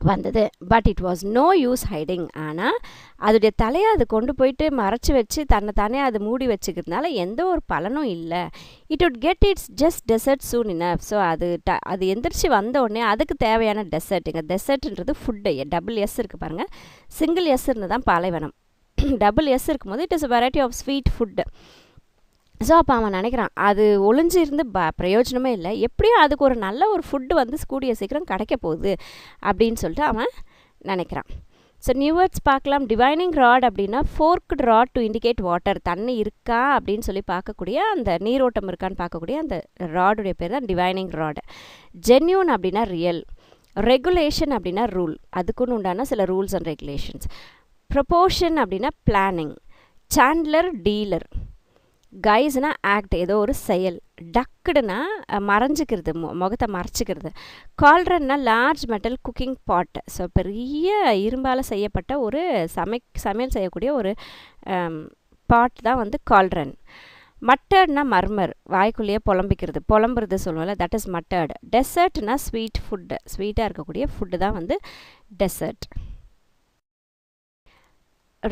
[SPEAKER 1] வந்தது. But it was no use hiding. ஆனால் அதோடைய தலையை அது கொண்டு போயிட்டு மறைச்சி வச்சு தன்னை அது மூடி வச்சுக்கிறதுனால எந்த ஒரு பலனும் இல்லை. It would get its just dessert soon enough. So அது எந்திரிச்சு வந்த உடனே அதுக்கு தேவையான டெசர்ட்டுங்க. டெசர்ட்ன்றது ஃபுட்டு, டபுள் எஸ் இருக்குது பாருங்கள், சிங்கிள் எஸ் இருந்து தான் பாலைவனம், டபுள் எஸ் இருக்கும்போது it is a variety of sweet food. So அப்போ அவன் நினைக்கிறான் அது ஒளிஞ்சிருந்து பிரயோஜனமே இல்லை, எப்படியும் அதுக்கு ஒரு நல்ல ஒரு ஃபுட்டு வந்து கூடிய சீக்கிரம் கிடைக்க போகுது அப்படின்னு சொல்லிட்டு அவன் நினைக்கிறான். ஸோ நியூ வேர்ட்ஸ் பார்க்கலாம். டிவைனிங் ராட் அப்படின்னா ஃபோர்க்டு ராட் டு இண்டிகேட் வாட்டர், தண்ணி இருக்கா அப்படின்னு சொல்லி பார்க்கக்கூடிய, அந்த நீரோட்டம் இருக்கான்னு பார்க்கக்கூடிய அந்த ராடுடைய பேர் தான் டிவைனிங் ராடு. ஜென்யூன் அப்படின்னா ரியல், ரெகுலேஷன் அப்படின்னா ரூல், அதுக்குன்னு உண்டான சில ரூல்ஸ் அண்ட் ரெகுலேஷன்ஸ். ப்ரொபோர்ஷன் அப்படின்னா பிளானிங், சாண்ட்லர் டீலர், கைஸ்னா ஆக்ட் ஏதோ ஒரு செயல், டக்குடுனா மறைஞ்சிக்கிறது, முகத்தை மறைச்சிக்கிறது, கால்ரன்னா லார்ஜ் மெட்டல் குக்கிங் பாட். ஸோ பெரிய இரும்பால் செய்யப்பட்ட ஒரு சமையல் செய்யக்கூடிய ஒரு பாட் தான் வந்து கால்ரன். மட்டர்ட்னா மர்மர், வாய்க்குள்ளேயே புலம்புறது சொல்லுவோம்ல, தட் இஸ் மட்டர்ட். டெசர்ட்னா ஸ்வீட் ஃபுட்டு, ஸ்வீட்டாக இருக்கக்கூடிய ஃபுட்டு தான் வந்து டெசர்ட்.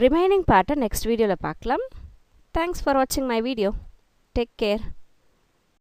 [SPEAKER 1] ரிமைனிங் பார்ட்டை நெக்ஸ்ட் வீடியோவில் பார்க்கலாம். தேங்க்ஸ் ஃபார் வாட்சிங் மை வீடியோ. Take care.